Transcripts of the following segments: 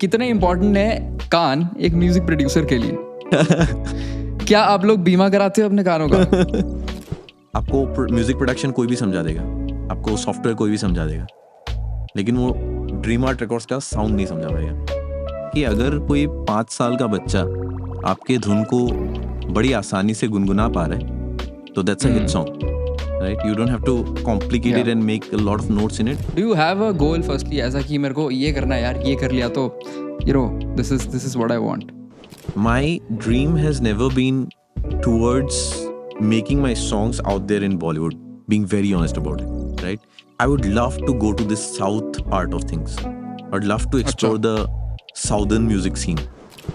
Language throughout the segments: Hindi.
कितने इम्पोर्टेंट है कान एक म्यूजिक प्रोड्यूसर के लिए? क्या आप लोग बीमा कराते हो अपने कानों का? आपको म्यूजिक प्रोडक्शन कोई भी समझा देगा, आपको सॉफ्टवेयर कोई भी समझा देगा, लेकिन वो ड्रीम आर्ट रिकॉर्ड्स का साउंड नहीं समझा पाएगा। कि अगर कोई 5 साल का बच्चा आपके धुन को बड़ी आसानी से गुनगुना पा रहा है, तो that's a hit song, right? You don't have to complicate it and make a lot of notes in it. Do you have a goal firstly, ऐसा कि मेरे को ये करना है यार, ये कर लिया तो this is what I want? My dream has never been towards making my songs out there in Bollywood, being very honest about it, right? I would love to go to this south part of things. I'd love to explore the southern music scene.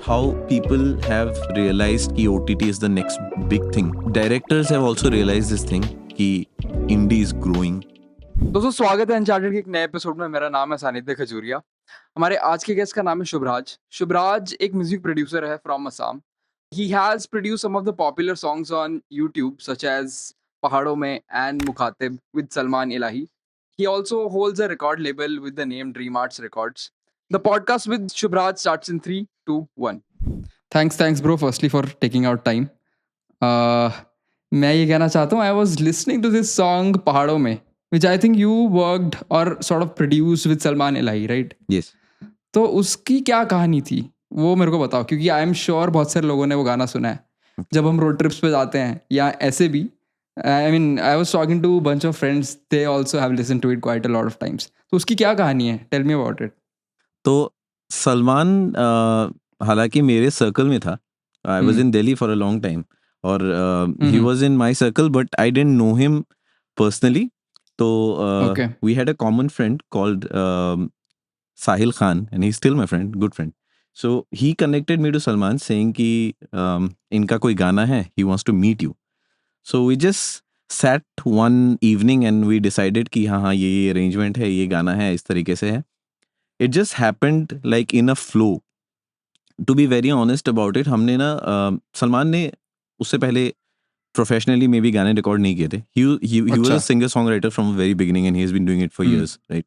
How people have realized कि OTT is the next big thing. Directors have also realized this thing कि indie is growing. दोस्तों स्वागत है अनचार्टेड के एक नए एपिसोड में। मेरा नाम है सानिध्य खजूरिया। हमारे आज के गेस्ट का नाम है शुभराज। शुभराज एक म्यूजिक प्रोड्यूसर है from Assam. He has produce some of the popular songs on YouTube such as पहाड़ों में एंड मुखातिब with Salman Ilahi. He also holds a record label with the name Dream Arts Records. The podcast with Shubhraj starts in 3, 2, 1. Thanks bro firstly for taking out time. मैं ये कहना चाहता हूँ, I was listening to this song पहाड़ों में, which I think you worked or sort of produced with Salman Ilahi, right? Yes. तो उसकी क्या कहानी थी वो मेरे को बताओ, क्योंकि आई एम श्योर बहुत सारे लोगों ने वो गाना सुना है जब हम रोड ट्रिप्स पे जाते हैं या ऐसे भी। I mean I was talking to bunch of friends, they also have listened to it quite a lot of times. तो उसकी क्या कहानी है? Tell me about it. तो सलमान हालांकि मेरे सर्कल में था। I was in Delhi for a long time और he was in my circle but I don't know him personally. तो we had a common friend called Sahil Khan and he still my friend, good friend. So he connected me to Salman saying कि इनका कोई गाना है, he wants to meet you. So we just sat one evening and we decided कि हाँ ये अरेंजमेंट है, ये गाना है, इस तरीके से है. It just happened like in a flow. To be very honest about it, हमने ना सलमान ने उससे पहले प्रोफेशनली में भी गाने रिकॉर्ड नहीं किए थे. He was a singer songwriter from the very beginning and he has been doing it for years, right?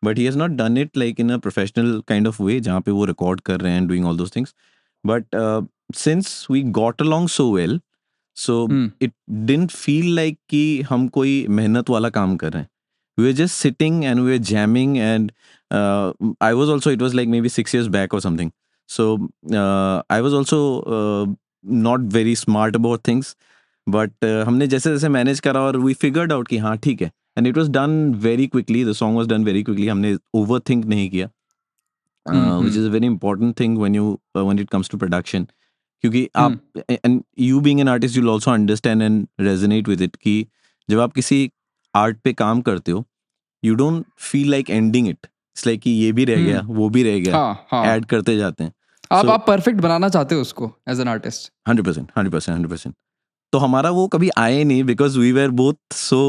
But he has not done it like in a professional kind of way जहाँ पे वो रिकॉर्ड कर रहे हैं, doing all those things. But since we got along so well, so it didn't feel like कि हम कोई मेहनत वाला काम कर रहे हैं. We were just sitting and we were jamming and I was also, it was like maybe 6 years back or something. So I was also not very smart about things, but हमने जैसे जैसे मैनेज करा और we figured out कि हाँ ठीक है. And it was done very quickly, the song was done very quickly. हमने overthink नहीं किया, which is a very important thing when it comes to production. क्योंकि आप and you being an artist you'll also understand and resonate with it कि जब आप किसी आर्ट पे काम करते हो you don't feel like ending it. It's like कि ये भी रह गया, वो भी रह गया, ऐड करते जाते हैं. आप परफेक्ट बनाना चाहते हो उसको एज एन आर्टिस्ट? 100%. तो हमारा वो कभी आए नहीं because we were both so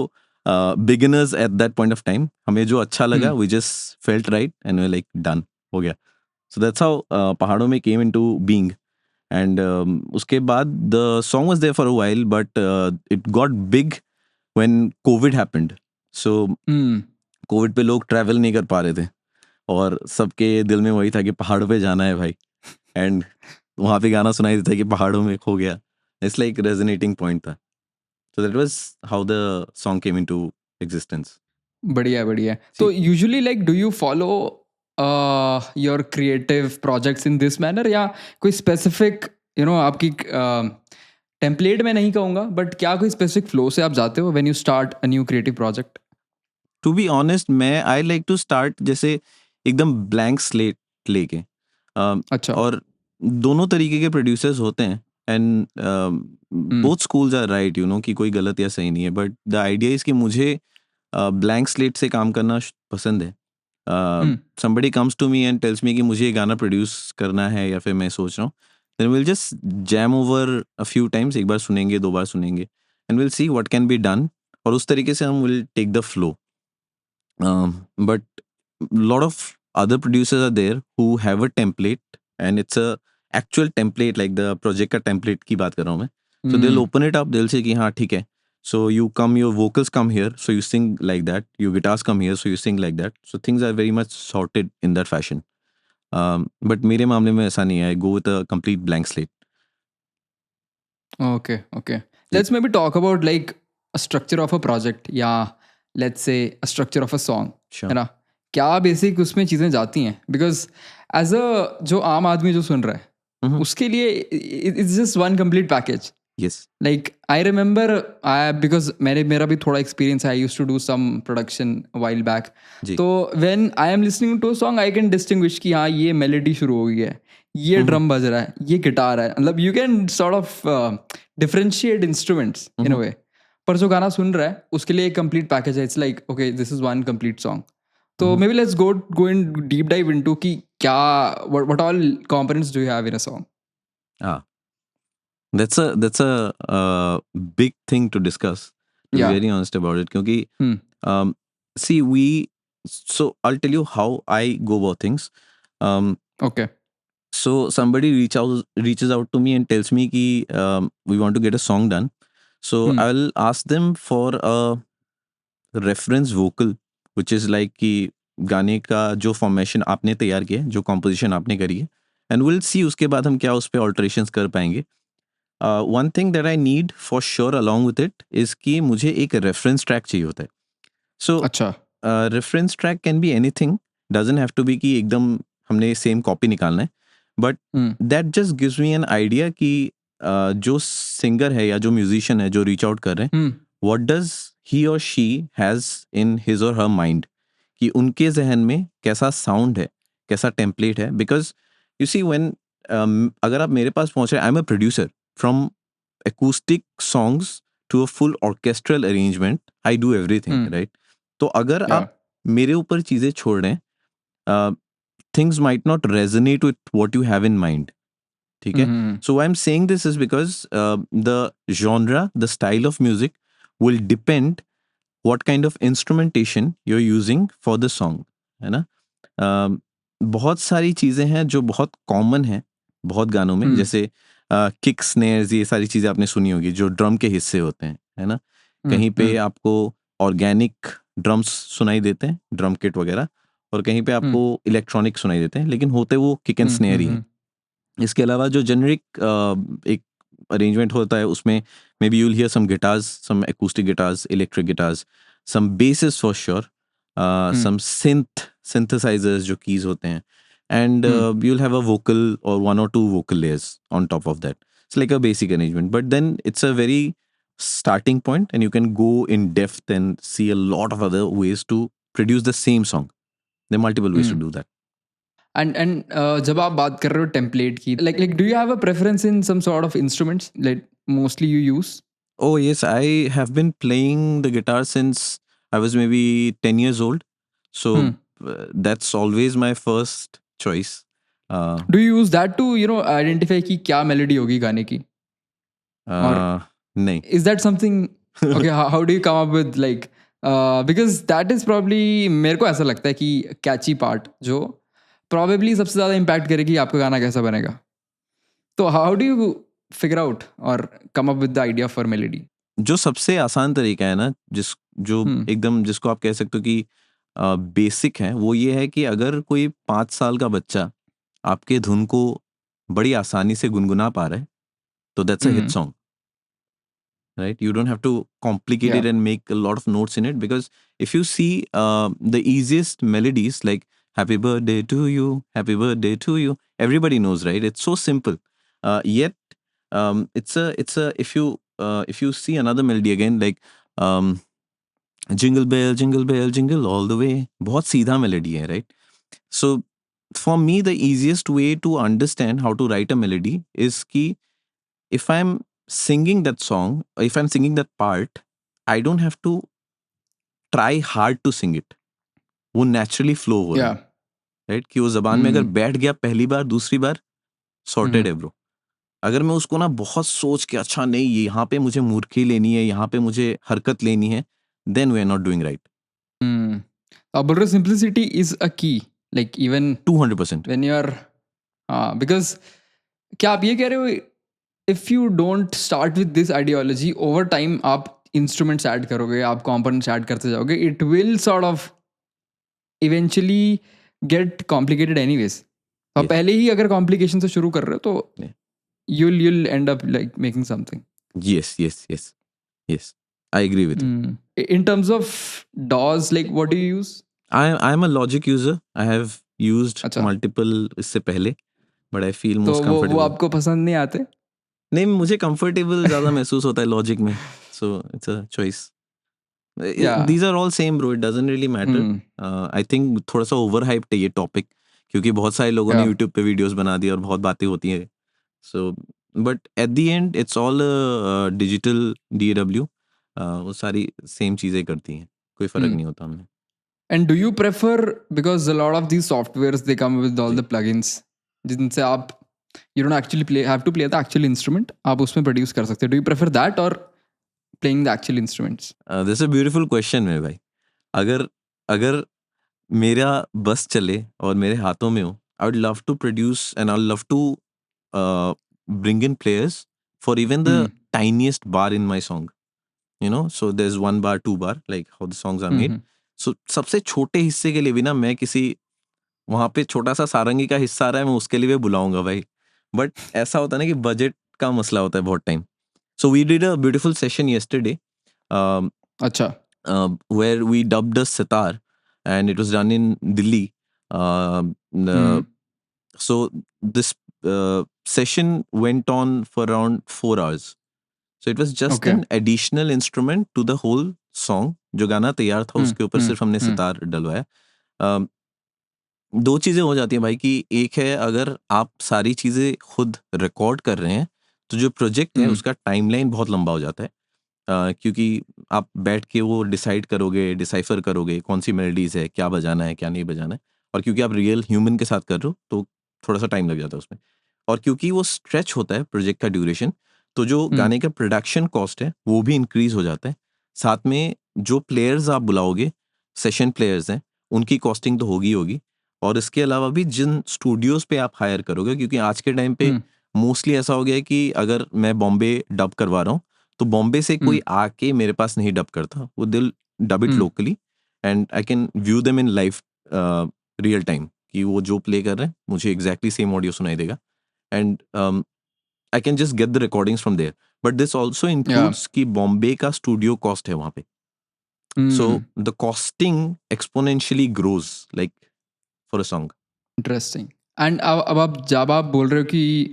beginners at that point of time. हमें जो अच्छा लगा we just felt right and we were like done, हो गया. So that's how पहाड़ों में came into being. And उसके बाद the song was there for a while but it got big when COVID happened. So Covid पे लोग ट्रैवल नहीं कर पा रहे थे और सबके दिल में वही था कि पहाड़ों पे जाना है भाई. एंड वहाँ पे गाना सुनाई देता है कि पहाड़ों में खो गया. इट्स लाइक रेजोनेटिंग पॉइंट था. So that was how the song came into existence. बढ़िया. तो usually like do you follow your creative projects in this manner, या कोई स्पेसिफिक आपकी टेम्पलेट में नहीं कहूँगा बट क्या कोई स्पेसिफिक फ्लो से आप जाते हो when you start a new creative project? To be honest मैं आई लाइक टू स्टार्ट जैसे एकदम ब्लैंक स्लेट लेके. अच्छा. और दोनों तरीके के प्रोड्यूसर्स होते हैं and both schools are right, you know, कि कोई गलत या सही नहीं है. बट द आइडिया इज कि मुझे ब्लैंक स्लेट से काम करना पसंद है. somebody comes to me and tells me कि मुझे ये गाना प्रोड्यूस करना है या फिर मैं सोच रहा हूँ, then we'll just jam over a few times. एक बार सुनेंगे, 2 बार सुनेंगे and we'll see what can be done. और उस तरीके से हम will take the flow. But lot of other producers are there who have a template and it's a actual template, like the project का template की बात कर रहा हूँ मैं. So they'll open it up, they'll say कि हाँ ठीक है, so you come, your vocals come here, so you sing like that, your guitars come here, so you sing like that. So things are very much sorted in that fashion. But मेरे मामले में ऐसा नहीं है, I go with a complete blank slate. Okay, okay. जी, Let's maybe talk about like a structure of a project या let's say a structure of a song, है श्योर। ना? क्या बेसिक उसमें चीज़ें जाती हैं? बिकॉज़ एज़ अ जो आम आदमी जो सुन रहा है, हुँ, उसके लिए it's just one complete package. Yes. Like I remember I because मेरा भी थोड़ा एक्सपीरियंस है, I used to do some production a while back. जी। तो when I am listening to a song I can distinguish कि हाँ ये मेलोडी शुरू हो गई है, ये हुँ, हुँ, ड्रम बज रहा है, ये गिटार है, मतलब you can sort of differentiate instruments hmm, in a hmm, way. पर जो गाना सुन रहा है उसके लिए एक कंप्लीट पैकेज है, it's like okay this is one complete song. हुँ, तो हुँ। Maybe let's go in deep dive into कि क्या what all components do you have in a song? हाँ, that's a big thing to discuss, to be या very honest about it, क्योंकि हम्म see we so I'll tell you how I go about things. Um, okay so somebody reaches out to me and tells me कि we want to get a song done. So hmm I'll ask them for a reference vocal, which is like कि गाने का जो फॉर्मेशन आपने तैयार किया है, जो कॉम्पोजिशन आपने करी है, एंड विल सी उसके बाद हम क्या उस पे ऑल्टरेशंस कर पाएंगे। One thing that I need for sure along with it is कि मुझे एक रेफरेंस ट्रैक चाहिए होता है। सो अच्छा reference track can be anything, doesn't have to be कि एकदम हमने सेम कॉपी निकालना है, but hmm that just gives me an idea कि जो सिंगर है या जो म्यूजिशियन है जो रीच आउट कर रहे हैं, हम्म व्हाट डज ही और शी हैज इन हिज और हर माइंड, कि उनके जहन में कैसा साउंड है, कैसा टेम्पलेट है। बिकॉज यू सी व्हेन अगर आप मेरे पास पहुंच रहे, I am a producer from acoustic songs to a full orchestral arrangement, I do everything, hmm right? तो अगर या आप मेरे ऊपर चीजें छोड़ रहे हैं, things might not resonate with what you have in mind, ठीक है? हम्म So why I'm saying this is because the genre, the style of music will depend what kind of instrumentation you're using for the song, है ना? बहुत सारी चीज़ें हैं जो बहुत कॉमन हैं बहुत गानों में, हम्म जैसे किक स्नेयर्स, ये सारी चीज़ें आपने सुनी होगी जो ड्रम के हिस्से होते हैं, है ना? कहीं पे हम्म आपको ऑर्गेनिक ड्रम्स सुनाई देते हैं, ड्रम किट वगैरह, और कहीं पे हम्म आपको इलेक्ट्रॉनिक सुनाई देते हैं, लेकिन होते वो किक एंड स्नेयर ही हैं। हम्म इसके अलावा जो जेनरिक एक अरेंजमेंट होता है उसमें maybe you'll hear some guitars, some acoustic guitars, electric guitars, some basses for sure, hmm some synthesizers जो कीज होते हैं, and hmm you'll have a vocal or one or two vocal layers on top of that. It's like a basic arrangement, but then it's a very starting point and you can go in depth and see a lot of other ways to produce the same song. There are multiple ways to hmm do that. And जब आप बात कर रहे हो टेम्पलेट की, like do you have a preference in some sort of instruments like mostly you use? Oh, yes, I have been playing the guitar since I was maybe 10 years old. So hmm that's always my first choice. Uh, do you use that to identify कि क्या मेलोडी होगी गाने की? और नहीं। is that something okay how do you come up with like because that is probably मेरे को ऐसा लगता है कि कैची पार्ट जो probably सबसे ज़्यादा इम्पैक्ट करेगी आपका गाना कैसा बनेगा। तो how do you figure out और come up with the idea for melody? जो सबसे आसान तरीका है ना, जो हम्म एकदम जिसको आप कह सकते हो कि बेसिक है, वो ये है कि अगर कोई 5 साल का बच्चा आपके धुन को बड़ी आसानी से गुनगुना पा रहा है, तो that's a hit hmm song, right? You don't have to complicate या it and make a lot of notes in it, because if you see the easiest melodies like happy birthday to you, happy birthday to you, everybody knows, right? It's so simple. Yet it's a if you see another melody again like um, jingle bell jingle all the way, बहुत सीधा melody है, right? So for me the easiest way to understand how to write a melody is कि if I'm singing that song, if I'm singing that part, I don't have to try hard to sing it. वो naturally flow हो रहा या है, right? कि वो जबान में अगर हम्म बैठ गया पहली बार, दूसरी बार हम्म sorted है bro. अगर मैं उसको ना बहुत सोच के अच्छा नहीं ये यहाँ पे मुझे मूर्खी लेनी है, यहाँ पे मुझे हरकत लेनी है, then we are not doing right. हम्म आप बोल रहे हो simplicity is a key, like even 200%. When you are, हाँ बिकॉज क्या आप ये कह रहे हो if you don't start with this ideology over time आप इंस्ट्रूमेंट्स ऐड करोगे, आप कंपोनेंट्स ऐड करते जाओगे, it will sort of eventually get complicated anyways? और Yes. पहले ही अगर कॉम्प्लिकेशन से शुरू कर रहे हो तो Yeah. you'll end up like making something. Yes, yes, yes, yes. I agree with you. In terms of DAWs, like what do you use? I'm a Logic user. I have used अच्छा, multiple इससे पहले, but I feel तो most वो comfortable. आपको पसंद नहीं आते? नहीं, मुझे comfortable ज़्यादा महसूस होता है Logic में. So it's a choice. Yeah. These are all same bro. It doesn't really matter. Hmm. I think थोड़ा सा overhyped है ये topic, क्योंकि बहुत सारे लोगों ने Yeah. YouTube पे videos बना दी और बहुत बातें होती हैं. So, but at the end, it's all a digital DAW. वो सारी सेम चीज़ें करती हैं, कोई फर्क Hmm. नहीं होता हमें. And do you prefer, because a lot of these softwares they come with all ji. the plugins जिनसे आप you don't actually have to play the actual instrument, आप उसमें produce कर सकते हो. Do you prefer that or playing the actual instruments? This is a beautiful question मेरे भाई. अगर अगर मेरा बस चले और मेरे हाथों में हो, I would love to produce and I'd love to bring in players for even the Hmm. tiniest bar in my song. You know, so there's 1 bar, 2 bar, like how the songs are made. Hmm. So सबसे छोटे हिस्से के लिए भी ना मैं किसी वहाँ पे छोटा सा सारंगी का हिस्सा आ रहा है, मैं उसके लिए भी बुलाऊंगा भाई. बट ऐसा होता है ना कि बजट का मसला होता है बहुत time. So we did a beautiful session yesterday, अच्छा. where we dubbed a sitar, and it was done in Delhi. Hmm. So this session went on for around 4 hours. So it was just Okay. an additional instrument to the whole song. जो गाना तैयार था Hmm. उसके ऊपर Hmm. सिर्फ हमने Hmm. सितार डलवाया. Um, दो चीज़ें हो जाती हैं भाई कि एक है अगर आप सारी चीज़ें खुद रिकॉर्ड कर रहे हैं तो जो प्रोजेक्ट है Hmm. उसका टाइमलाइन बहुत लंबा हो जाता है. क्योंकि आप बैठ के वो डिसाइड करोगे, डिसाइफर करोगे कौन सी मेलोडीज है, क्या बजाना है, क्या नहीं बजाना है. और क्योंकि आप रियल ह्यूमन के साथ कर रहे हो तो थोड़ा सा टाइम लग जाता है उसमें. और क्योंकि वो स्ट्रेच होता है प्रोजेक्ट का ड्यूरेशन, तो जो Hmm. गाने का प्रोडक्शन कॉस्ट है वो भी इंक्रीज हो जाता है. साथ में जो प्लेयर्स आप बुलाओगे, सेशन प्लेयर्स हैं, उनकी कॉस्टिंग तो होगी ही होगी. और इसके अलावा भी जिन स्टूडियोज पे आप हायर करोगे, क्योंकि आज के टाइम पे Hmm. मोस्टली ऐसा हो गया है कि अगर मैं बॉम्बे डब करवा रहा हूँ तो बॉम्बे से Hmm. कोई आके मेरे पास नहीं डब करता, वो दिल dub it Hmm. Locally and I can view them in live real time कि वो जो प्ले कर रहे हैं मुझे एग्जैक्टली सेम ऑडियो सुनाई देगा. And I can just get the recordings from there. But this also Yeah. Includes कि बॉम्बे का स्टूडियो कॉस्ट है वहाँ पे. So Hmm. The costing exponentially grows like for a song. Interesting. And अब आप जब आप बोल रहे हो कि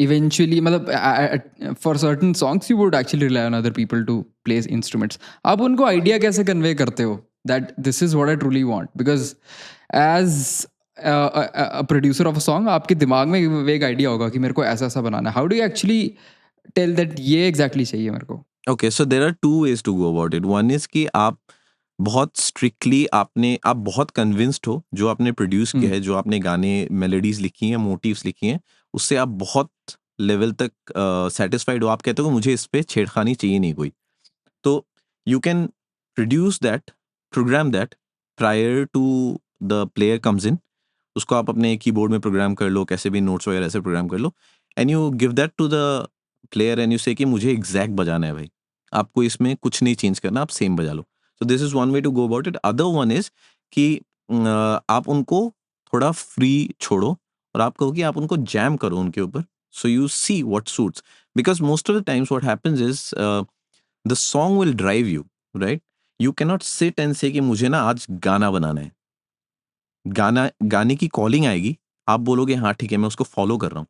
इवेंचुअली मतलब for certain songs you would actually rely on other people to play instruments, आप उनको आइडिया कैसे कन्वे करते हो that this is what I truly want? Because as producer of a song आपके दिमाग में वो एक आइडिया होगा कि मेरे को ऐसा ऐसा बनाना है. How do you actually tell that ये एग्जैक्टली चाहिए मेरे को? Okay, so there are two ways to go about it. One is कि आप बहुत स्ट्रिक्टली आप बहुत कन्विंस्ड हो जो आपने प्रोड्यूस किया हम्म. है, जो आपने गाने मेलोडीज लिखी हैं, मोटिव्स लिखी हैं, उससे आप बहुत लेवल तक सेटिस्फाइड हो. आप कहते हो कि मुझे इस पे छेड़खानी चाहिए नहीं कोई. तो you can produce that, program that prior to the player comes in. उसको आप अपने कीबोर्ड में प्रोग्राम कर लो, कैसे भी नोट्स वगैरह से प्रोग्राम कर लो, and you give that to the player and you say कि मुझे एग्जैक्ट बजाना है भाई, आपको इसमें कुछ नहीं चेंज करना, आप सेम बजा लो. So this is one way to go about it. Other one is कि आप उनको थोड़ा फ्री छोड़ो और आप कहो कि आप उनको जैम करो उनके ऊपर. So you see what suits, because most of the times what happens is the song will drive you, right. You can not sit and से कि मुझे ना आज गाना बनाना है. गाने की कॉलिंग आएगी, आप बोलोगे हाँ ठीक है मैं उसको फॉलो कर रहा हूँ.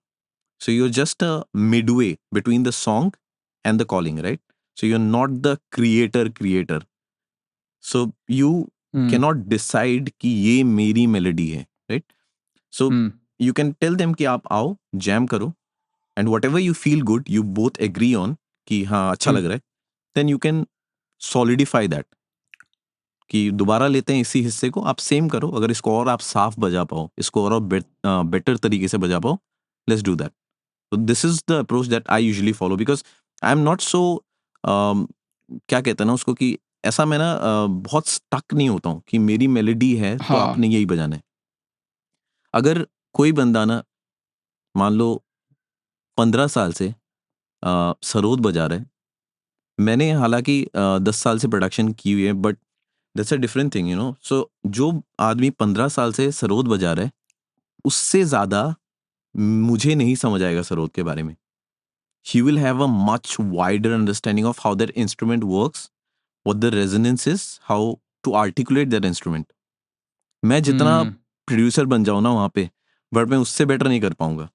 So you are just a midway between the song and the calling, right. So you are not the creator. So you hmm. Cannot decide कि ये मेरी मेलोडी है, right. So hmm. You can tell them कि आप आओ जैम करो, and whatever you feel good you both agree on कि हाँ अच्छा हम्म. लग रहा है, then you can solidify that कि दोबारा लेते हैं इसी हिस्से को, आप सेम करो. अगर इसको और आप साफ बजा पाओ, इसको और बेटर तरीके से बजा पाओ, लेट्स डू दैट. तो this is the approach that I usually follow, because I am not so क्या कहते हैं ना उसको कि ऐसा मैं ना बहुत स्टक नहीं होता हूँ कि मेरी मेलोडी है तो हाँ. आपने यही बजाना है. अगर कोई बंदा ना मान लो 15 साल से सरोद बजा रहा है, मैंने हालांकि 10 साल से प्रोडक्शन की हुई है, but that's a different thing, you know. So जो आदमी 15 साल से सरोद बजा रहा है उससे ज़्यादा मुझे नहीं समझ आएगा सरोद के बारे में. He will have a much wider understanding of how that instrument works, what the resonance is, how to articulate that instrument. मैं जितना Hmm. प्रोड्यूसर बन जाऊँ ना वहाँ पे, बट मैं उससे बेटर नहीं कर पाऊंगा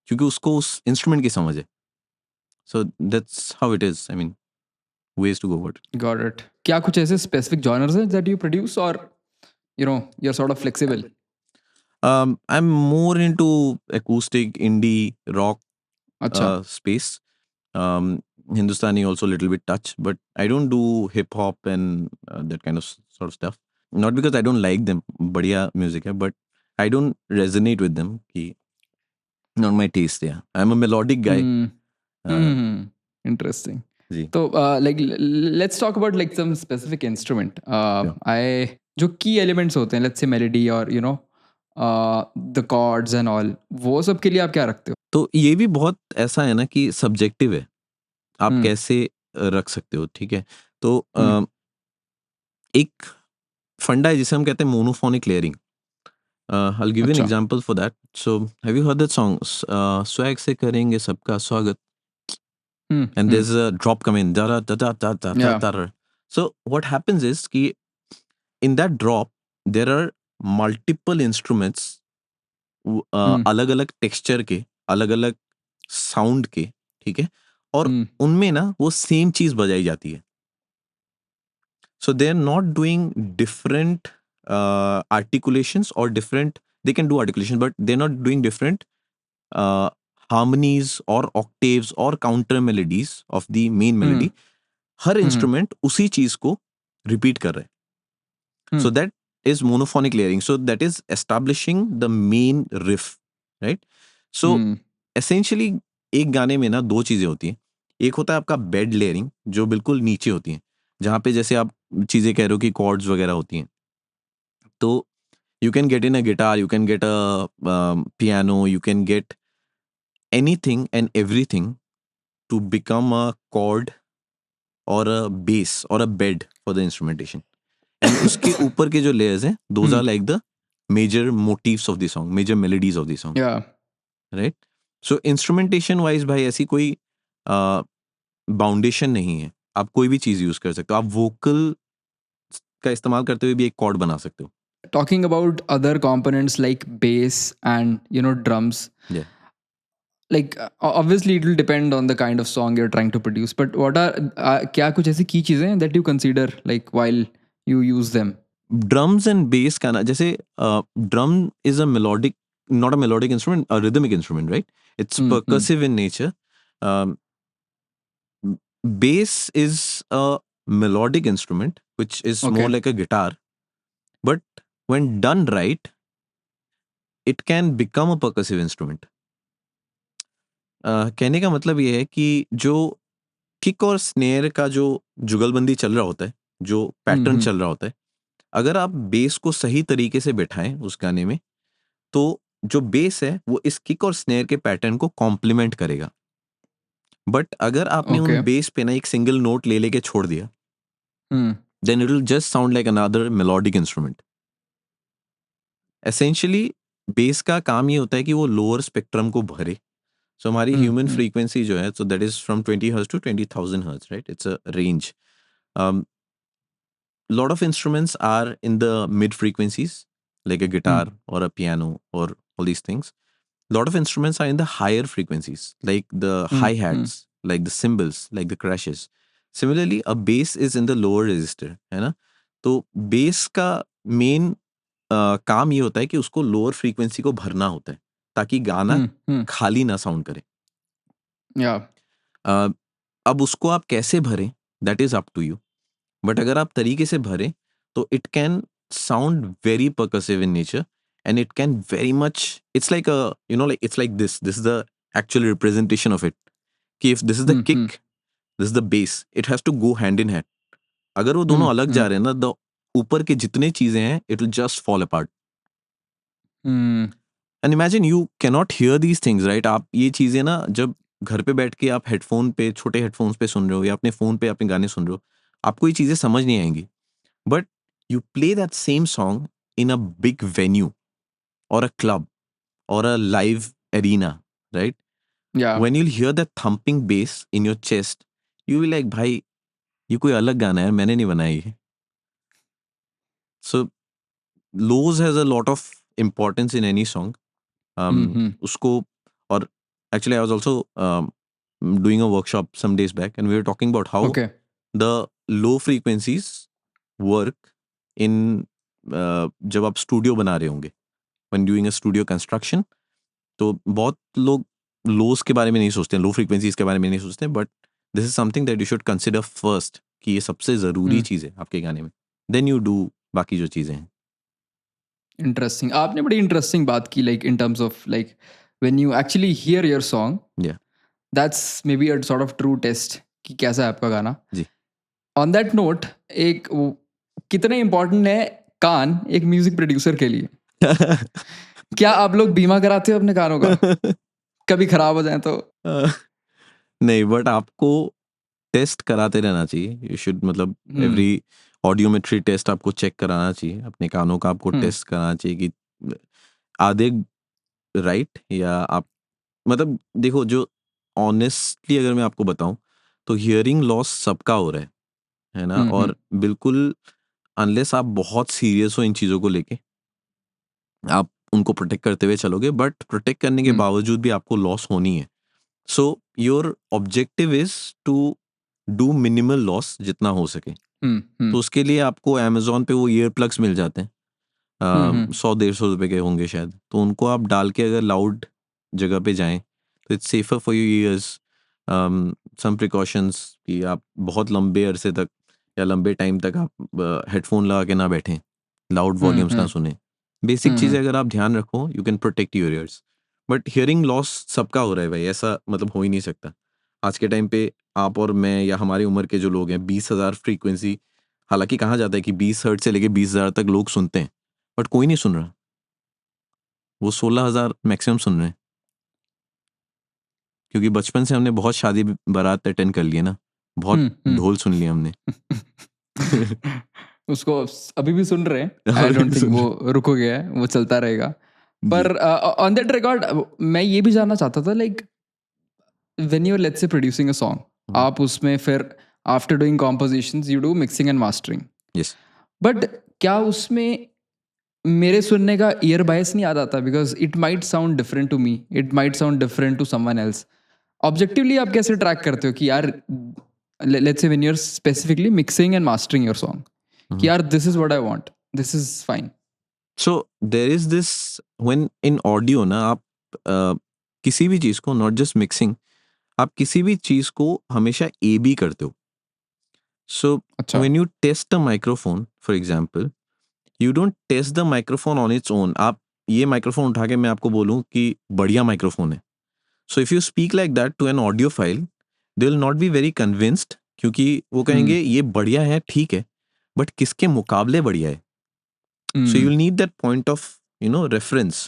क्योंकि उसको उस इंस्ट्रूमेंट की समझ है. So that's how it is. I mean, ways to go about it. Got it. क्या कुछ ऐसे specific genres हैं that you produce, or you're sort of flexible? I'm more into acoustic, indie, rock अच्छा. space. Um, Hindustani also a little bit touch, but I don't do hip hop and that kind of sort of stuff. Not because I don't like them, बढ़िया music है, but I don't resonate with them. कि not my taste. Yeah, I'm a melodic guy. Hmm. Uh, Interesting. Ji. So, let's talk about like some specific instrument. Yeah. I जो key elements होते हैं, let's say melody or the chords and all, वो सब के लिए आप क्या रखते हो? तो ये भी बहुत ऐसा है ना कि सब्जेक्टिव है. आप Hmm. कैसे रख सकते हो, ठीक है. तो Hmm. एक फंडा है जिसे हम कहते हैं monophonic layering. I'll give you an अच्छा. example for that. So, have you heard that song? Swag से करेंगे सबका स्वागत. Hmm. And Hmm. there's a drop come in. Da, da, da, da, da, da, da, Yeah. da. So, what happens is कि in that drop, there are multiple instruments, Hmm. अलग अलग टेक्सचर के, अलग अलग साउंड के, ठीक है. और Hmm. उनमें ना वो सेम चीज बजाई जाती है. So they are not doing different articulations or different. They can do articulation, but they're not doing different uh, harmonies or octaves or counter melodies of the main Hmm. melody. Her Hmm. Instrument उसी चीज को रिपीट कर रहे हैं. Hmm. So that is monophonic layering. So that is establishing the main riff, right? So Hmm. essentially एक गाने में ना दो चीजें होती हैं. एक होता है आपका बेड लेयरिंग जो बिल्कुल नीचे होती है, जहाँ पे जैसे आप चीजें कह रहे हो कि कॉर्ड्स वगैरह होती हैं. तो you can get in a guitar, you can get a piano, you can get anything and everything to become a chord or a bass or a bed for the instrumentation. And उसके ऊपर के जो layers हैं, those Hmm. are like the major motifs of the song, major melodies of the song, Yeah. right? So instrumentation wise भाई ऐसी कोई बाउंडेशन नहीं है. आप कोई भी चीज यूज कर सकते हो. आप वोकल का इस्तेमाल करते हुए भी एक कॉर्ड बना सकते हो. Talking about other components like bass and drums, Yeah. like obviously it will depend on the kind of song you're trying to produce, but what are क्या कुछ ऐसी key चीजें हैं that you consider like while you use them? Drums and base का ना, जैसे drum is a melodic, not a melodic instrument, a rhythmic instrument, right? It's Hmm. Hmm. percussive in nature. Bass is a melodic instrument which is more Okay. like a guitar, but when done right, it can become a percussive instrument. कहने का मतलब ये है कि जो किक और स्नेयर का जो जुगलबंदी चल रहा होता है, जो Hmm. Pattern Hmm. चल रहा होता है, अगर आप बेस को सही तरीके से बैठाएं उस गाने में, तो जो बेस है वो इस किक और स्नेयर के पैटर्न को कॉम्प्लीमेंट करेगा. बट अगर आपने उन Okay. बेस पे ना एक सिंगल नोट ले लेके छोड़ दिया, Hmm. Then it will just sound like another melodic instrument. Essentially bass का काम ये होता है कि वो लोअर स्पेक्ट्रम को भरे. सो हमारी Hmm. Human Hmm. फ्रीक्वेंसी जो है, so that is from 20 hertz to 20,000 hertz, right? It's a range. Lot of instruments are in the mid frequencies, like a Hmm. guitar or a piano or all these things. Lot of instruments are in the higher frequencies, like the Hmm. hi Hmm. hats, like the cymbals, like the crashes. Similarly, a bass is in the lower register, है ना? तो bass का main काम ये होता है कि उसको lower frequency को भरना होता है ताकि गाना Hmm. Hmm. खाली ना sound करे. Yeah. अ, अब उसको आप कैसे भरें, that is up to you. But अगर आप तरीके से भरें तो it can sound very percussive in nature, and it can very much, it's like a, like it's like this is the actual representation of it, कि if this is the Hmm. Hmm. kick, this is the bass, it has to go hand in hand. अगर वो Hmm. दोनों अलग Hmm. जा रहे हैं ना, the ऊपर के जितने चीजें हैं it will just fall apart. Hmm. And imagine you cannot hear these things, right? आप ये चीजें ना जब घर पे बैठ के आप हेडफोन पे, छोटे हेडफोन्स पे सुन रहे हो या अपने फोन पे अपने गाने सुन रहे हो, आपको ये चीजें समझ नहीं आएंगी. But you play that same song in a big venue or a club, or a live arena, right? Yeah. When you'll hear that thumping bass in your chest, you will like, भाई ये कोई अलग गाना है, मैंने नहीं बनाया ये. So lows has a lot of importance in any song. Mm-hmm. उसको, और actually I was also doing a workshop some days back and we were talking about how Okay. the low frequencies work in जब आप स्टूडियो बना रहे होंगे, when doing a studio construction. तो बहुत लोग लोस के बारे में नहीं सोचते हैं, लो फ्रीक्वेंसीज के बारे में नहीं सोचते हैं, but this is something that you should consider first कि ये सबसे ज़रूरी Hmm. चीज़ है आपके गाने में, देन यू डू बाकी जो चीज़ें हैं. Interesting. आपने बड़ी इंटरेस्टिंग बात की, like in terms of like when you actually hear your song, Yeah. that's maybe a sort of true test कि कैसा है आपका गाना. जी. On that note, कितने इम्पोर्टेंट है कान एक म्यूजिक प्रोड्यूसर के लिए? क्या आप लोग बीमा कराते हो अपने कानों का? कभी खराब हो जाए तो? नहीं, बट आपको टेस्ट कराते रहना चाहिए. यू शुड, मतलब हम्म. एवरी ऑडियोमेट्री टेस्ट आपको चेक कराना चाहिए, अपने कानों का आपको टेस्ट कराना चाहिए कि आधे राइट या आप, मतलब देखो, जो ऑनेस्टली अगर मैं आपको बताऊं तो हियरिंग लॉस सबका हो रहा है ना. और बिल्कुल अनलेस आप बहुत सीरियस हो इन चीज़ों को लेके, आप उनको प्रोटेक्ट करते हुए चलोगे, बट प्रोटेक्ट करने के बावजूद भी आपको लॉस होनी है. So your objective is to do minimal loss जितना हो सके. तो उसके लिए आपको अमेजोन पे वो ईयर प्लग्स मिल जाते हैं, 100-150 रुपए के होंगे शायद. तो उनको आप डाल के अगर लाउड जगह पे जाएं तो it's safer for your ears. Some precautions कि आप बहुत लंबे अरसे तक या लंबे टाइम तक आप हेडफोन लगा के ना बैठें, लाउड वॉल्यूम्स ना सुने. बेसिक चीज़ें अगर आप ध्यान रखो, you can protect your ears. But hearing loss सबका हो रहा है भाई, ऐसा मतलब हो ही नहीं सकता. आज के टाइम पे आप और मैं या हमारी उम्र के जो लोग हैं, 20,000 फ्रीक्वेंसी, हालांकि कहा जाता है कि 20 हर्ट्ज से लेके 20,000 तक लोग सुनते हैं, बट कोई नहीं सुन रहा. वो 16,000 मैक्सिमम सुन रहे हैं, क्योंकि बचपन से हमने बहुत शादी बारात अटेंड कर लिए ना, बहुत ढोल सुन लिए हमने. उसको अभी भी सुन रहे हैं. आई अभी डोंट भी थिंक सुन वो रहे रुको गया है, वो चलता रहेगा. जी. पर ऑन दैट रिकॉर्ड मैं ये भी जानना चाहता था, like when you let's say producing a song, आप उसमें फिर after doing compositions you do mixing and mastering, yes. But क्या उसमें मेरे सुनने का ईयर बायस नहीं आ जाता? Because it might sound different to me, it might sound different to someone else. Objectively आप कैसे ट्रैक करते हो कि यार, let's say when you are specifically mixing and mastering your song, कि यार this is what I want, this is fine? So there is this, when in audio ना आप किसी भी चीज़ को, नॉट जस्ट मिक्सिंग, आप किसी भी चीज़ को हमेशा ए बी करते हो. सो अच्छा. When you test the microphone for example, you don't test the microphone on its own. आप ये माइक्रोफोन उठा के मैं आपको बोलूं कि बढ़िया माइक्रोफोन है, so if you speak like that to an audio file, they will not be very convinced, क्योंकि वो कहेंगे ये बढ़िया है, ठीक है, बट किसके मुकाबले बढ़िया है. So you'll need that point of, reference.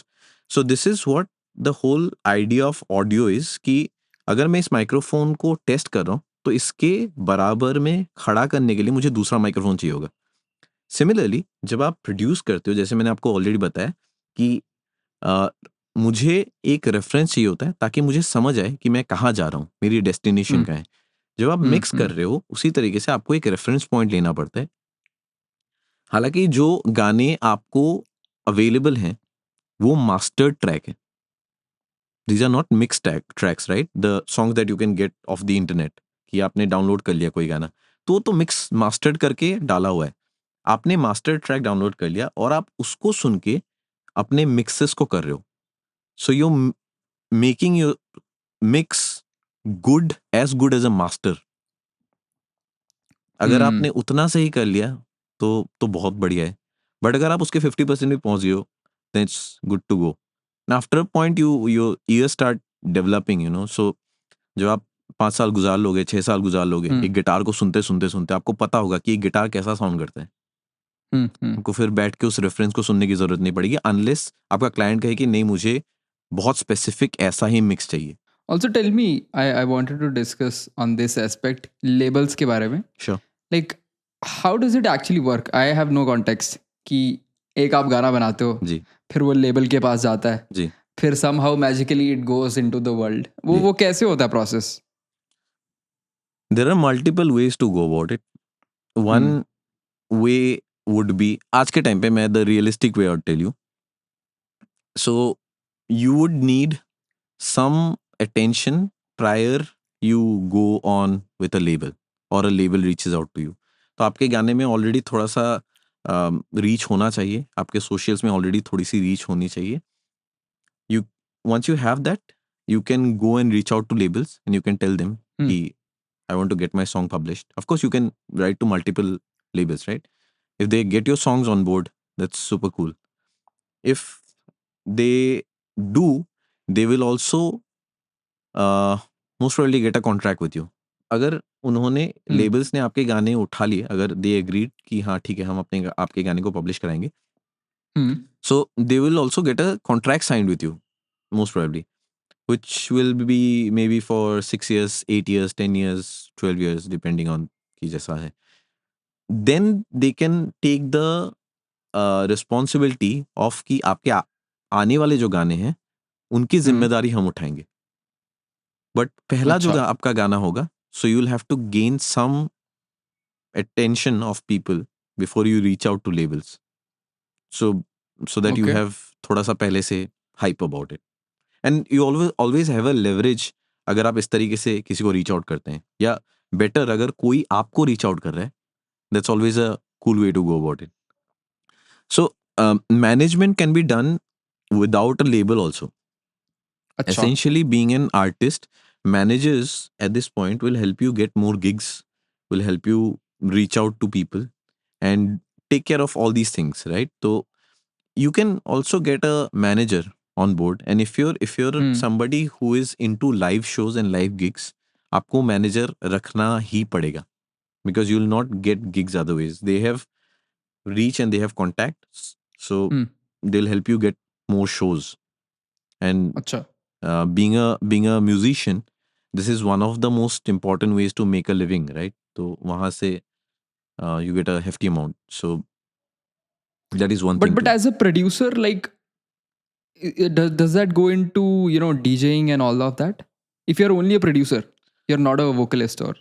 So this is what the whole idea of audio is, कि अगर मैं इस माइक्रोफोन को टेस्ट कर रहा हूँ तो इसके बराबर में खड़ा करने के लिए मुझे दूसरा माइक्रोफोन चाहिए होगा. सिमिलरली जब आप प्रोड्यूस करते हो, जैसे मैंने आपको ऑलरेडी बताया कि अ, मुझे एक रेफरेंस चाहिए होता है ताकि मुझे समझ आए कि मैं कहाँ जा रहा हूँ, मेरी डेस्टिनेशन का है. जब आप मिक्स कर रहे हो उसी तरीके से आपको एक रेफरेंस पॉइंट लेना पड़ता है. हालांकि जो गाने आपको अवेलेबल हैं वो मास्टर्ड ट्रैक है. These are not mix tracks, right? The song that you can get off the internet, कि आपने डाउनलोड कर लिया कोई गाना, तो मिक्स मास्टर्ड करके डाला हुआ है. आपने मास्टर ट्रैक डाउनलोड कर लिया और आप उसको सुन के अपने मिक्सेस को कर रहे हो. So you making your mix good as a master. अगर आपने उतना सही कर लिया तो बहुत बढ़िया है. बट अगर आप उसके 50% भी पहुंच गए हो, then it's good to go. And after a point your ears start developing, so जब आप 5 साल गुजार लोगे, 6 साल गुजार लोगे एक गिटार को सुनते सुनते सुनते, आपको पता होगा कि एक गिटार कैसा साउंड करता है. आपको फिर बैठ के उस रेफरेंस को सुनने की जरूरत नहीं पड़ेगी, अनलेस आपका क्लाइंट कहे कि नहीं, मुझे बहुत स्पेसिफिक ऐसा ही मिक्स चाहिए. Also tell me, I wanted to discuss on this aspect, labels के बारे में. Sure. Like how does it actually work? I have no context कि एक आप गाना बनाते हो, जी. फिर वो लेबल के पास जाता है, जी. फिर somehow magically it goes into the world. Yeah. वो कैसे होता है process? There are multiple ways to go about it. One way would be, आज के टाइम पे मैं the realistic way I'll tell you. So you would need some attention prior you go on with a label or a label reaches out to you. तो आपके गाने में ऑलरेडी थोड़ा सा रीच होना चाहिए, आपके सोशल्स में ऑलरेडी थोड़ी सी रीच होनी चाहिए. You once you have that, you can go and reach out to labels and you can tell them कि I want to get my song published. Of course, you can write to multiple labels, right? If they get your songs on board, that's super cool. If they do, they will also most probably get a contract with you. अगर उन्होंने लेबल्स ने आपके गाने उठा लिए, अगर दे एग्रीड कि हाँ ठीक है हम अपने आपके गाने को पब्लिश कराएंगे, so they will also get a contract signed with you, most probably, which will be maybe for 6 years, 8 years, 10 years, 12 years, depending on कि जैसा है. Then they can take the responsibility of कि आपके आने वाले जो गाने हैं उनकी जिम्मेदारी हम उठाएंगे. बट पहला जो अच्छा. आपका गाना होगा, so you'll have to gain some attention of people before you reach out to labels. So that you Okay. have थोड़ा सा पहले से hype about it. And you always have a leverage अगर आप इस तरीके से किसी को reach out करते हैं, या better अगर कोई आपको reach out कर रहा है, that's always a cool way to go about it. So management can be done without a label also. अच्छा. Essentially, being an artist, managers at this point will help you get more gigs, will help you reach out to people and take care of all these things, right? So you can also get a manager on board, and if you're somebody who is into live shows and live gigs, आपको manager रखना ही पड़ेगा, because you'll not get gigs otherwise. They have reach and they have contacts, so they'll help you get more shows. And अच्छा. being a musician, this is one of the most important ways to make a living, right? तो वहाँ से you get a hefty amount. So that is one thing But too. as a producer, like, does that go into, you know, DJing and all of that? If you're only a producer, you're not a vocalist, or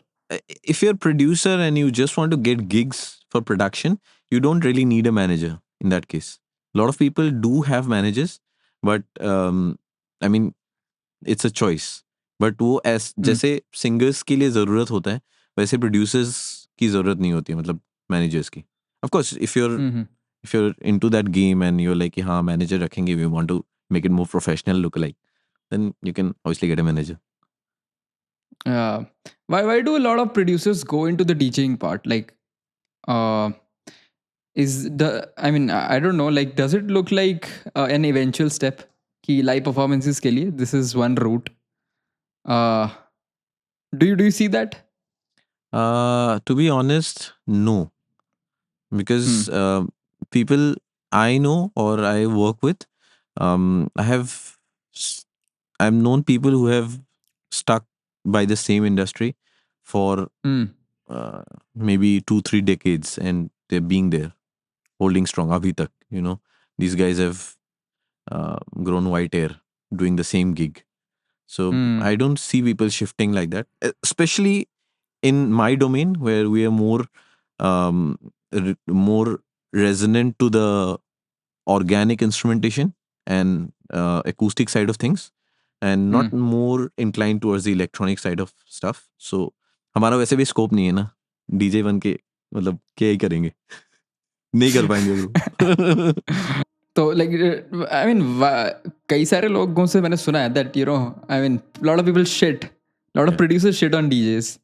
If you're a producer and you just want to get gigs for production, you don't really need a manager in that case. A lot of people do have managers, but I mean, it's a choice. But वो जैसे सिंगर्स के लिए ज़रूरत होता है, वैसे प्रोड्यूसर्स की ज़रूरत नहीं होती है, मतलब मैनेजर्स की. Of course, if you're into that game and you're like कि हाँ मैनेजर रखेंगे, we want to make it more professional look like, then you can obviously get a manager. why do a lot of producers go into the DJing part? Like, uh, is the I mean I don't know. Like, does it look like an eventual step? कि live performances के लिए this is one route. Uh, do you see that? To be honest, no. Because people I know or I work with, I've known people who have stuck by the same industry for maybe 2-3 decades, and they're being there, holding strong. Abhi tak, these guys have grown white hair doing the same gig. So I don't see people shifting like that, especially in my domain where we are more more resonant to the organic instrumentation and acoustic side of things, and not more inclined towards the electronic side of stuff. So हमारा वैसे भी स्कोप नहीं है ना डीजे बन के, मतलब क्या ही करेंगे, नहीं कर पाएंगे ब्रो. तो लाइक आई मीन कई सारे लोगों से मैंने सुना है that you know I mean lot of people shit, lot of producers shit on DJs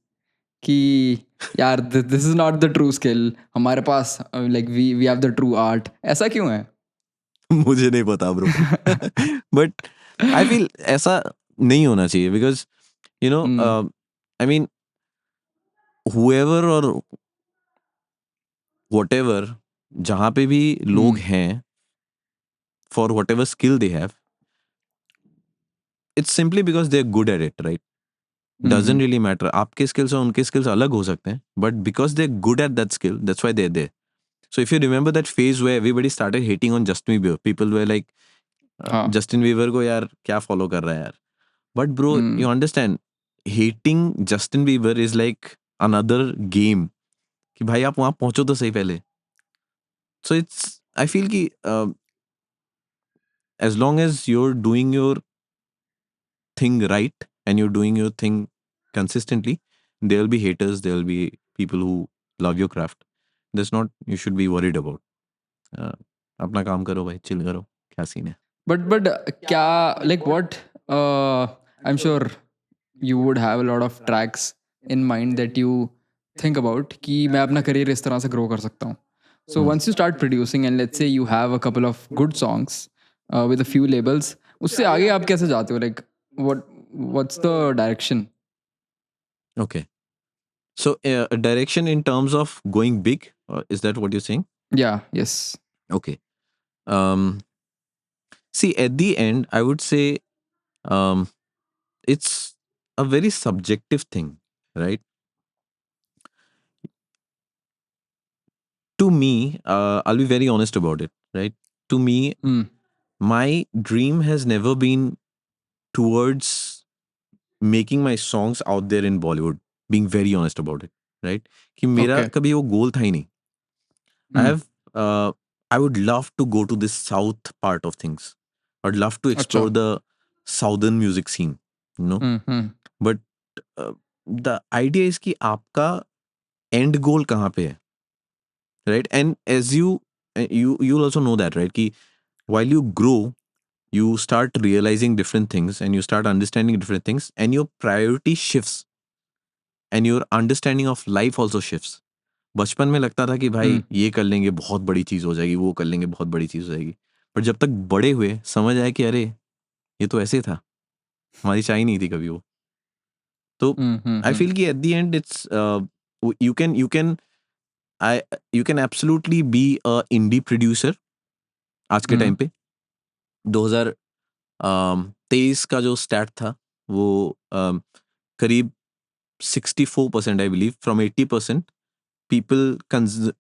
कि यार this is not the true skill, हमारे पास like we have the true art. ऐसा क्यों है? मुझे नहीं पता ब्रो. बट आई फील ऐसा नहीं होना चाहिए, because I mean whoever or whatever, जहाँ पे भी लोग हैं, for whatever skill they have, it's simply because they're good at it, right? Doesn't really matter. आपके skills और उनके skills अलग हो सकते हैं, but because they're good at that skill, that's why they're there. So if you remember that phase where everybody started hating on Justin Bieber, people were like, हाँ। जस्टिन बीबर को यार क्या फॉलो कर रहा है यार, but bro hmm, you understand, hating Justin Bieber is like another game, कि भाई आप वहां पहुंचो तो सही पहले. सो इट्स आई फील कि as long as you're doing your thing right and you're doing your thing consistently, there will be haters, there will be people who love your craft. That's not you should be worried about. uh, अपना काम करो भाई, चिल करो, क्या सीन है. but क्या, like what, I'm sure you would have a lot of tracks in mind that you think about कि मैं अपना career इस तरह से grow कर सकता हूँ. So Hmm. once you start producing and let's say you have a couple of good songs with a few labels, उससे आगे आप कैसे जाते हो? Like what's the direction? Okay, so a direction in terms of going big, is that what you're saying? Yeah, yes. Okay. um See, at the end I would say um it's a very subjective thing, right? To me, I'll be very honest about it, right? To me, Hmm. my dream has never been towards making my songs out there in Bollywood, being very honest about it, right? कि मेरा Okay. कभी वो गोल था ही नहीं. I Hmm. have I would love to go to this south part of things. I'd love to अच्छा. explore the southern music scene, you know. Hmm. But uh, the idea is कि आपका end goal कहाँ पे है, right? And as you'll also know that, right? कि while you grow, you start realizing different things and you start understanding different things, and your priority shifts and your understanding of life also shifts. बचपन में लगता था कि Hmm. भाई ये कर लेंगे बहुत बड़ी चीज हो जाएगी, वो कर लेंगे बहुत बड़ी चीज हो जाएगी. पर जब तक बड़े हुए समझ आया कि अरे ये तो ऐसे था, हमारी चाय नहीं थी कभी वो. तो आई Hmm. फील कि at the end it's you can I you can absolutely be a indie producer आज के Hmm. टाइम पे. 2023 का जो स्टैट था वो करीब 64% I believe from 80%, people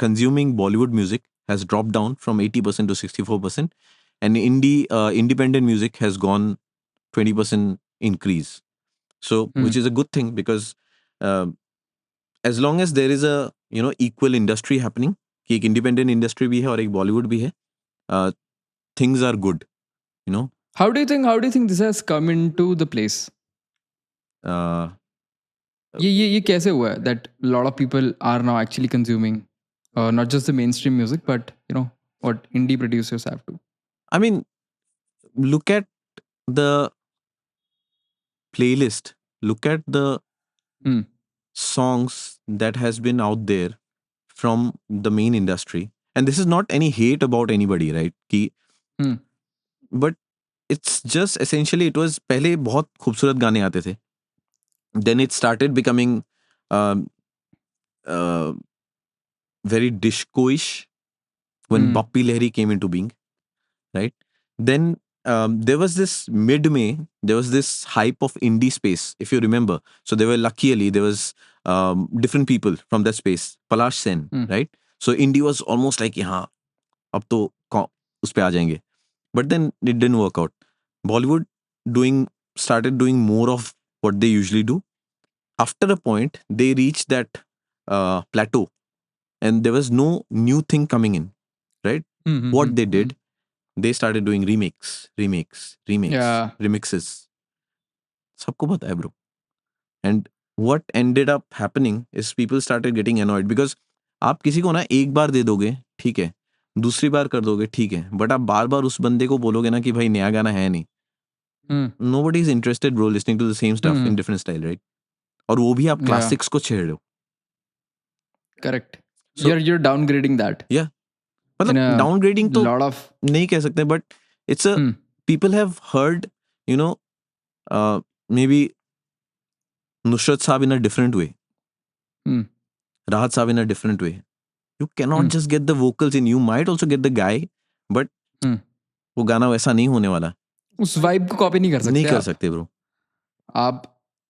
consuming Bollywood music has dropped down from 80% to 64%, and independent music has gone 20% increase. So Hmm. which is a good thing because uh, as long as there is a equal industry happening, कि एक independent industry भी है और एक Bollywood भी है, uh, things are good, you know. How do you think this has come into the place? uh, ये कैसे हुआ है that a lot of people are now actually consuming not just the mainstream music but what indie producers have to. I mean, look at the playlist, look at the Hmm. songs that has been out there from the main industry, and this is not any hate about anybody, right? कि Hmm. but it's just essentially it was पहले बहुत खूबसूरत गाने आते थे, then it started becoming um, uh, very disco-ish when Hmm. Bappi Lahiri came into being, right? Then there was this mid-May, there was this hype of indie space, if you remember. So there were Lucky Ali, there was different people from that space, Palash Sen, Hmm. right? So indie was almost like, हाँ, अब तो उस पे आ जाएंगे. But then it didn't work out. Bollywood started doing more of what they usually do. After a point, they reached that plateau, and there was no new thing coming in, right? Hmm. Hmm. What Hmm. they Hmm. did, they started doing Yeah. remixes. सबको पता है, bro. And what ended up happening is people started getting annoyed because आप किसी को ना एक बार दे दोगे, ठीक है, दूसरी बार कर दोगे, ठीक है, बट आप बार बार उस बंदे को बोलोगे ना कि भाई नया गाना है नहीं. Hmm. Nobody is interested, bro, listening to the same stuff Hmm. in different style, right? और वो भी आप Yeah. क्लासिक्स को छेड़ रहे हो. Correct. So You're downgrading that yeah, in मतलब a डाउनग्रेडिंग तो lot of. नहीं कह सकते, but it's a Hmm. people have heard, you know, maybe Nusrat Saab in a different way, Hmm. Rahat Saab in a different way. You cannot Hmm. just get the vocals in. You might also get the guy, but Hmm. वो गाना वैसा नहीं होने वाला. उस वाइब को कॉपी नहीं कर नहीं सकते कर आप. सकते ब्रो. आप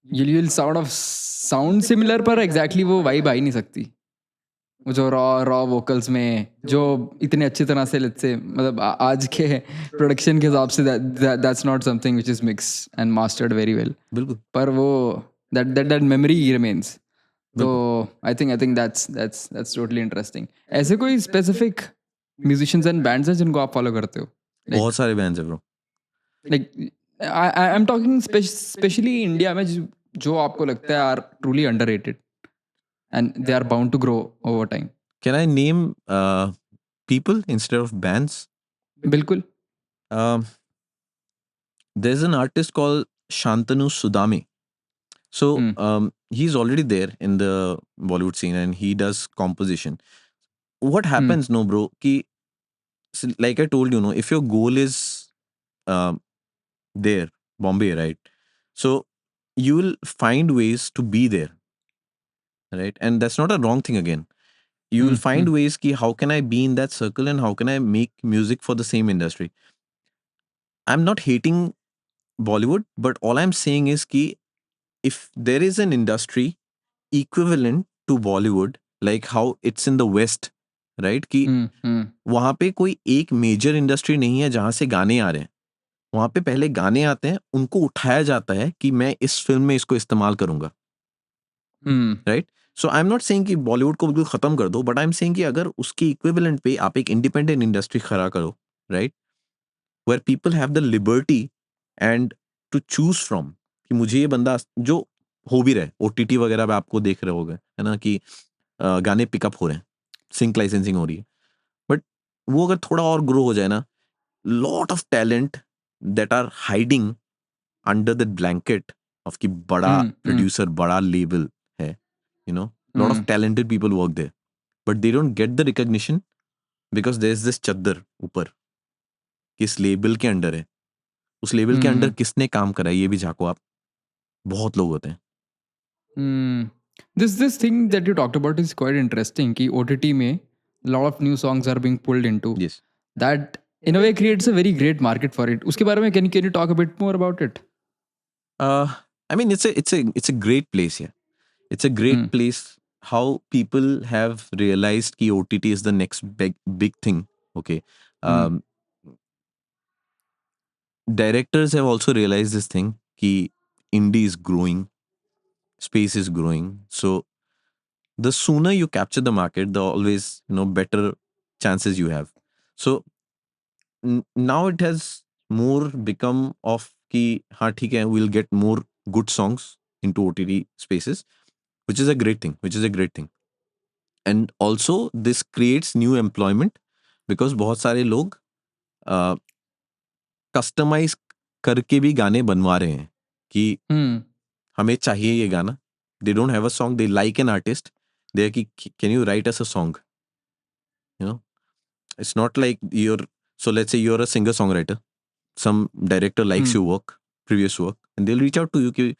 you'll sound सिमिलर पर एग्जैक्टली वो वाइब आ ही नहीं सकती. वो जो रॉ वोकल्स में जो इतने अच्छी तरह से लेट्स से मतलब आज के प्रोडक्शन के हिसाब से that's not something which is mix and mastered very well, बिल्कुल, पर वो दैट मेमोरी रिमेन्स। तो बिल्कुल। I think that's totally interesting. ऐसे कोई स्पेसिफिक म्यूजिशियंस एंड बैंड्स हैं जिनको आप फॉलो करते हो? लाइक बहुत सारे बैंड्स हैं bro. Like I am talking specially India में जो आपको लगता है are truly underrated and they are bound to grow over time. Can I name people instead of bands? बिल्कुल। There's an artist called Shantanu Sudami. So hmm he's already there in the Bollywood scene and he does composition. What hmm happens, no, bro? Ki, like I told you, no, if your goal is um there, Bombay, right? So you will find ways to be there, right? And that's not a wrong thing again. You will hmm find ways ki how can I be in that circle and how can I make music for the same industry. I'm not hating Bollywood, but all I'm saying is ki if there is an industry equivalent to Bollywood, like how it's in the West, right? कि हम्म वहाँ पे कोई एक मेजर इंडस्ट्री नहीं है जहाँ से गाने आ रहे हैं। वहाँ पे पहले गाने आते हैं, उनको उठाया जाता है कि मैं इस फिल्म में इसको इस्तेमाल करूंगा, hmm right? So I am not saying कि बॉलीवुड को बिल्कुल खत्म कर दो, बट आई एम सेइंग कि अगर उसकी इक्विवेलेंट पे आप एक इंडिपेंडेंट इंडस्ट्री खड़ा करो, right? Where people have the liberty and to choose from कि मुझे ये बंदा जो हो भी रहे, ओटीटी वगैरह पे आपको देख रहे होगे, है ना, कि गाने पिकअप हो रहे हैं, सिंक लाइसेंसिंग हो रही है, बट वो अगर थोड़ा और ग्रो हो जाए ना, lot of talent that are hiding under the blanket of कि बड़ा हम्म प्रोड्यूसर, बड़ा लेबल है, you know, lot of hmm talented people work there, but they don't get the recognition because there is this चद्दर ऊपर, किस लेबल के अंडर है, उस लेबल के अंडर हम्म किसने काम करा है, ये भी झांको आप। बहुत लोग होते हैं। हम्म this thing that you talked about is quite interesting कि OTT में lot of new songs are being pulled into yes. that in a way creates a very great market for it। उसके बारे में can you talk a bit more about it? I mean, it's a great place here. It's a great hmm place how people have realized कि OTT is the next big thing. Okay. Hmm Um, Directors have also realized this thing कि indie is growing, space is growing. So the sooner you capture the market, the always, better chances you have. So now it has more become of कि हाँ ठीक है, we'll get more good songs into OTT spaces, which is a great thing, and also this creates new employment because बहुत सारे लोग कस्टमाइज करके भी गाने बनवा रहे हैं कि हम्म हमें चाहिए ये गाना, they don't have a song, they like an artist, they कि can you write us a song, you know, it's not like you're, so let's say you're a singer songwriter, some director likes hmm your work, previous work, and they'll reach out to you कि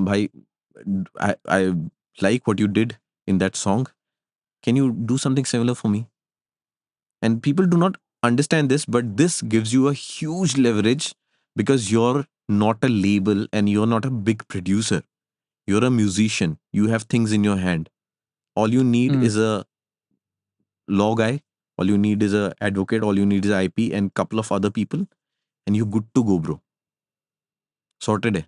bhai, I like what you did in that song, can you do something similar for me? And people do not understand this, but this gives you a huge leverage because you're not a label and you're not a big producer, you're a musician, you have things in your hand, all you need hmm is a law guy, all you need is a advocate, all you need is IP and couple of other people, and you're good to go, bro. Sorted है.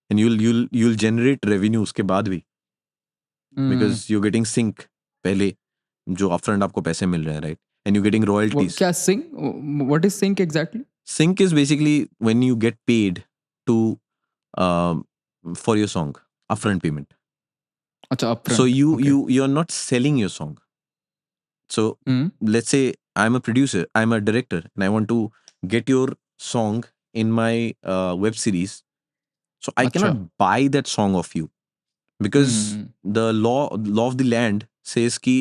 And you'll generate revenue उसके बाद भी हम्म because you're getting sync पहले जो upfront आपको पैसे मिल रहे हैं, right? And you're getting royalties. क्या sync? What is sync exactly? Sync is basically when you get paid to um, for your song, upfront payment. अच्छा, So upfront, okay। you're not selling your song. So hmm let's say I'm a producer, I'm a director, and I want to get your song in my web series. So I अच्छा cannot buy that song of you because hmm the law of the land says कि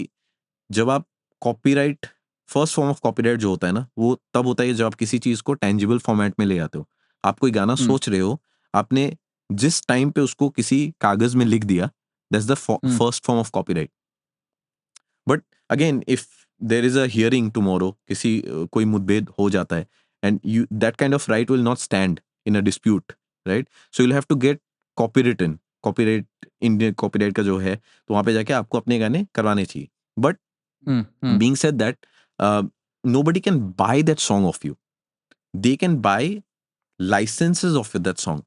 जब आप copyright, first form of copyright जो होता है ना, वो तब होता है जब आप किसी चीज को टेंजिबल फॉर्मेट में ले आते हो। आप कोई गाना हम्म सोच रहे हो, आपने जिस टाइम पे उसको किसी कागज में लिख दिया, that's the hmm first form of copyright. But again if there is a hearing tomorrow, किसी कोई मुठभेड़ हो जाता है, and you that kind of right will not stand in a dispute, right? So you'll have to get copy written, copyright, Indian copyright का जो है, तो वहां पे जाके आपको अपने गाने करवाने चाहिए। But being said that, nobody can buy that song of you. They can buy licenses of that song.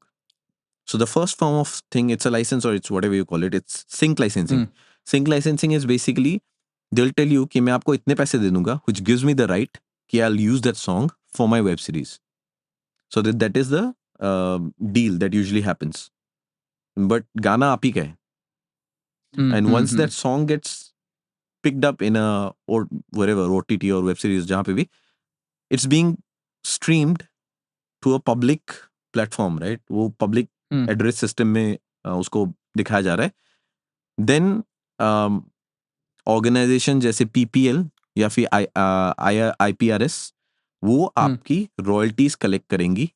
So the first form of thing, it's a license or it's whatever you call it, it's sync licensing. Sync licensing is basically, they'll tell you कि मैं आपको इतने पैसे दे दूंगा, which gives me the right कि I'll use that song for my web series. So that is the deal that usually happens. But गाना आप ही का है. And once that song gets picked up in a or wherever OTT or web series जहाँ पे भी, it's being streamed to a public platform, right? वो public address system में उसको दिखाया जा रहा है. Then organization जैसे PPL या फिर IPRS वो आपकी royalties collect करेंगी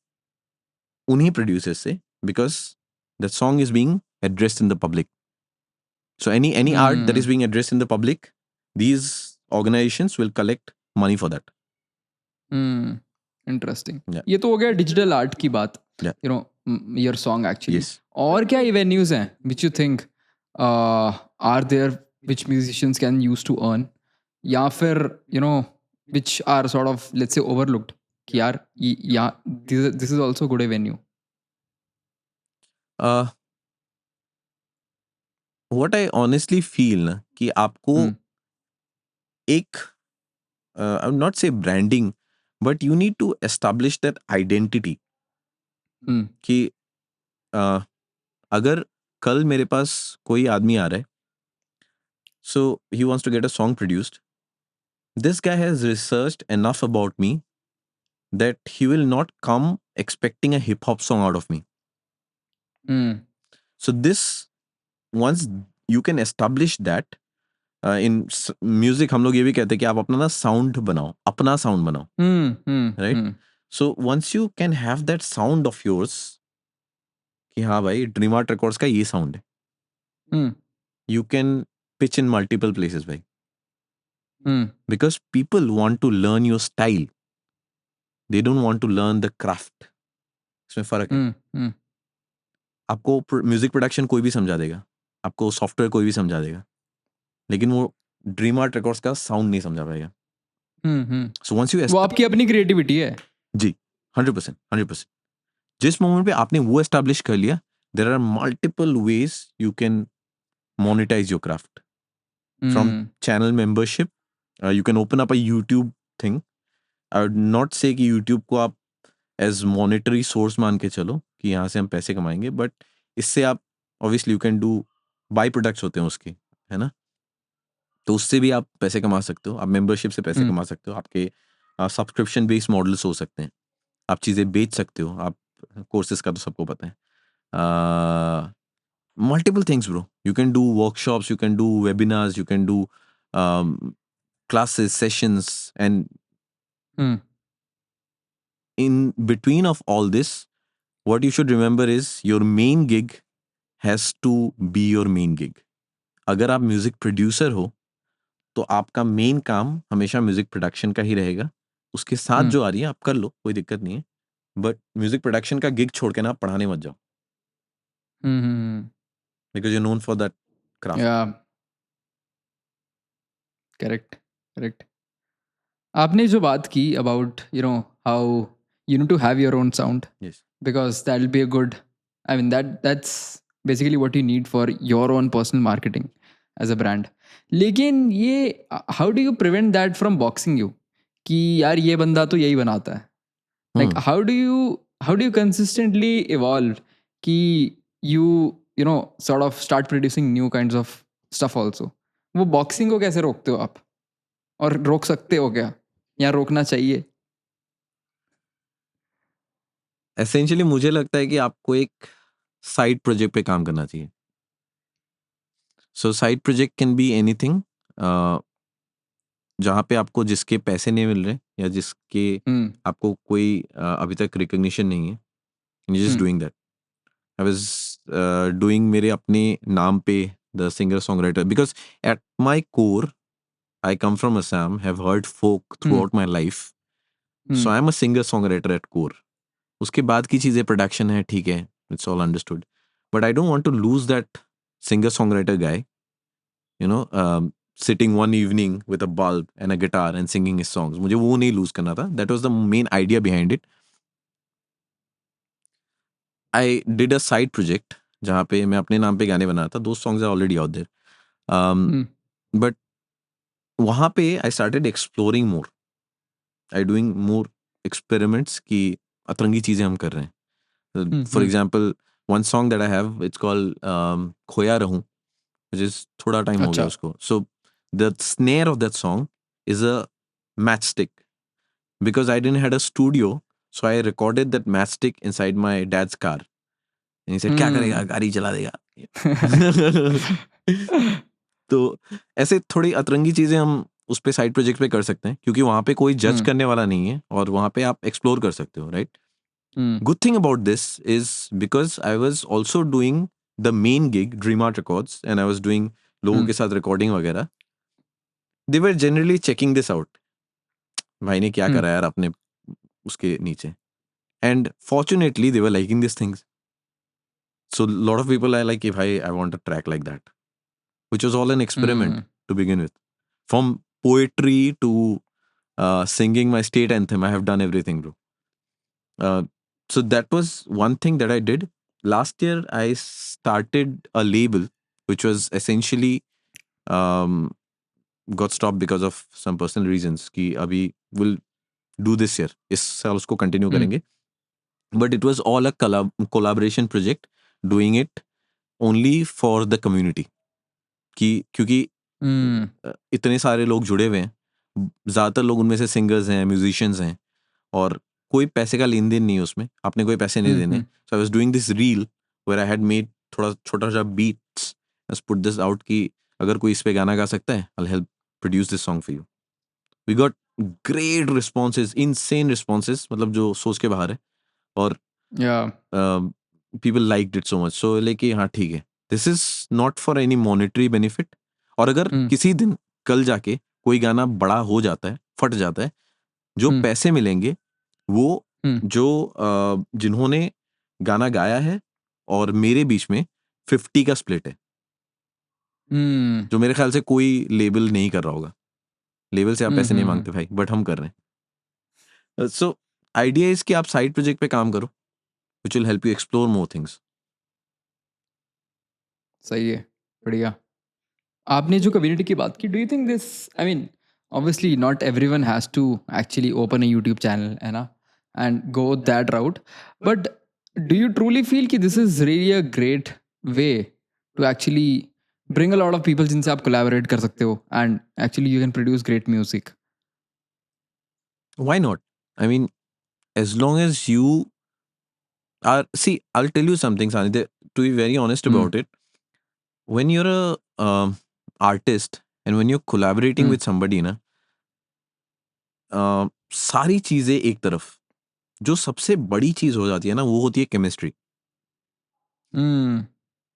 उन्हीं producers से, because the song is being addressed in the public. So any art that is being addressed in the public, these organizations will collect money for that. Interesting. Yeah. ये तो हो गया डिजिटल आर्ट की बात. Yeah. You know your song actually. Yes. और क्या एवेन्यूज हैं which you think are there which musicians can use to earn, या फिर you know which are sort of let's say overlooked कि यार this is also good avenue. What I honestly feel ना कि आपको एक I would not say branding, but you need to establish that identity. कि अगर कल मेरे पास कोई आदमी आ रहा है, so he wants to get a song produced, this guy has researched enough about me that he will not come expecting a hip hop song out of me. So this, once you can establish that, in music हम लोग ये भी कहते हैं कि आप अपना ना साउंड बनाओ, अपना साउंड बनाओ, right? So once you can have that sound of yours कि हाँ भाई ड्रीम आर्ट रिकॉर्ड्स का ये साउंड है, you can pitch in multiple places भाई, because people want to learn your style, they don't want to learn the craft. इसमें फर्क है. आपको म्यूजिक प्रोडक्शन कोई भी समझा देगा, आपको सॉफ्टवेयर कोई भी समझा देगा, लेकिन वो ड्रीम आर्ट रिकॉर्ड्स का साउंड नहीं समझा पाएगा. So once you वो आपकी अपनी क्रिएटिविटी है. जी 100%. जिस मोमेंट पे आपने वो एस्टैब्लिश कर लिया, there are multiple ways you can monetize your craft. From channel membership, you can open up a YouTube thing. I would not say कि यूट्यूब को आप एज मॉनेटरी सोर्स मान के चलो कि यहाँ से हम पैसे कमाएंगे, बट इससे आप obviously you can do by products होते हैं उसके, है ना, तो उससे भी आप पैसे कमा सकते हो. आप मेंबरशिप से पैसे कमा सकते हो. आपके सब्सक्रिप्शन बेस्ड मॉडल्स हो सकते हैं. आप चीज़ें बेच सकते हो. आप कोर्सेज का तो सबको पता है. Multiple things bro. You can do workshops, you can do webinars, you can do classes, sessions, and in between of all this, what you should remember is your main gig has to be your main gig. अगर आप म्यूजिक प्रोड्यूसर हो तो आपका मेन काम हमेशा म्यूजिक प्रोडक्शन का ही रहेगा. उसके साथ जो आ रही है आप कर लो, कोई दिक्कत नहीं है, बट म्यूजिक प्रोडक्शन का गिग छोड़ के ना आप पढ़ाने मत जाओ, because you known for that craft. Yeah correct. आपने जो बात की about you know how you need to have your own sound, yes, because that will be a good, I mean that's basically what you need for your own personal marketing as a brand. लेकिन ये how do you prevent that from boxing you कि यार ये बंदा तो यही बनाता है, like how do you consistently evolve कि you know sort of start producing new kinds of stuff also. वो boxing को कैसे रोकते हो आप, और रोक सकते हो क्या, या रोकना चाहिए? एसेंशियली मुझे लगता है कि आपको एक साइड प्रोजेक्ट पे काम करना चाहिए. So side project can be anything जहाँ पे आपको जिसके पैसे नहीं मिल रहे या जिसके आपको कोई अभी तक रिकग्निशन नहीं है, you just doing that. I was doing मेरे अपने नाम पे the singer song writer, because at my core I come from Assam, have heard folk throughout my life. So I am a singer songwriter at core. उसके बाद की चीज़ें प्रोडक्शन है, ठीक है, it's all understood. But I don't want to lose that singer songwriter guy. You know, sitting one evening with a bulb and a guitar and singing his songs. मुझे वो नहीं lose करना था. That was the main idea behind it. I did a side project जहाँ पे मैं अपने नाम पे गाने बना रहा था. Those songs are already out there. Hmm But वहाँ पे I started exploring more. I doing more experiments कि अतरंगी चीजें हम कर रहे हैं. For example, one song that I have, it's called खोया रहूं, which is थोड़ा टाइम हो गया अच्छा उसको. So the snare of that song is a matchstick. Because I didn't had a studio, so I recorded that matchstick inside my dad's car. And he said, क्या करेगा, गाड़ी चला देगा. तो ऐसे थोड़ी अतरंगी चीजें हम उस पे साइड प्रोजेक्ट पे कर सकते हैं, क्योंकि वहां पे कोई जज करने वाला नहीं है और वहां पे आप एक्सप्लोर कर सकते हो, right. Good thing about this is because I was also doing the main gig, Dream Art Records, and I was doing लोगों के साथ रिकॉर्डिंग वगैरह. They were generally checking this out. भाई ने क्या करा यार अपने उसके नीचे. And fortunately, they were liking these things. So a lot of people are like, if I want a track like that, which was all an experiment to begin with. From poetry to singing my state anthem, I have done everything, bro. So that was one thing that I did. Last year, I started a label, which was essentially got stopped because of some personal reasons. कि अभी will do this year. इस साल उसको continue करेंगे. But it was all a collaboration project, doing it only for the community. क्योंकि इतने सारे लोग जुड़े हुए हैं, ज़्यादातर लोग उनमें से सिंगर्स हैं, म्यूजिशियंस हैं, और कोई पैसे का लेन देन नहीं है उसमें, आपने कोई पैसे नहीं देने. So I was doing this reel where I had made थोड़ा छोटा सा beats, just put this out कि अगर कोई इस पे गाना गा सकता है, I will help produce this song for you. We got great responses, insane responses, मतलब जो सोच के बाहर है. और people liked it so much. So लेके हाँ ठीक है, this is not for any monetary benefit. और अगर किसी दिन कल जाके कोई गाना बड़ा हो जाता है, फट जाता है, जो पैसे मिलेंगे वो जो जिन्होंने गाना गाया है और मेरे बीच में 50 का स्प्लिट है, जो मेरे ख्याल से कोई लेबल नहीं कर रहा होगा. लेबल से आप पैसे नहीं मांगते भाई, बट हम कर रहे हैं. सो आइडिया इज कि आप साइड प्रोजेक्ट पे काम करो, which will help you explore more things. सही है, बढ़िया. आपने जो कम्युनिटी की बात की, do you think this, I mean obviously not everyone has to actually open a YouTube channel, है ना, and go that route, but do you truly feel कि this is really a great way to actually bring a lot of people जिनसे आप कोलैबोरेट कर सकते हो and actually you can produce great music? Why not? I mean, as long as you are, see, I'll tell you something, Sanidhya, to be very honest about it. When you're a artist and when you're collaborating with somebody ना, सारी चीजें एक तरफ, जो सबसे बड़ी चीज हो जाती है ना, वो होती है केमिस्ट्री.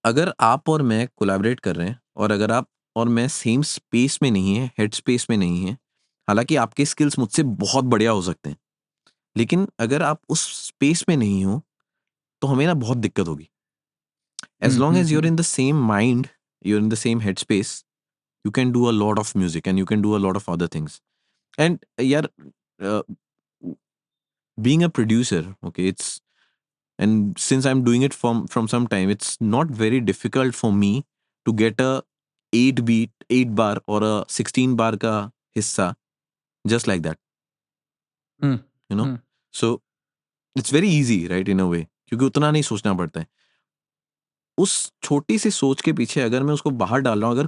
अगर आप और मैं कोलैबोरेट कर रहे हैं और अगर आप और मैं सेम स्पेस में नहीं है, हेड स्पेस में नहीं है, हालांकि आपके स्किल्स मुझसे बहुत बढ़िया हो सकते हैं, लेकिन अगर आप उस स्पेस में नहीं हो तो हमें ना बहुत दिक्कत होगी. As long as you're in the same mind, you're in the same headspace, you can do a lot of music and you can do a lot of other things. And yaar, uh, being a producer, okay, and since I'm doing it from some time, it's not very difficult for me to get a 8 bar or a 16 bar ka hissa just like that, you know. So it's very easy, right, in a way, क्योंकि उतना नहीं सोचना पड़ता है. उस छोटी सी सोच के पीछे अगर मैं उसको बाहर डाल रहा हूँ, अगर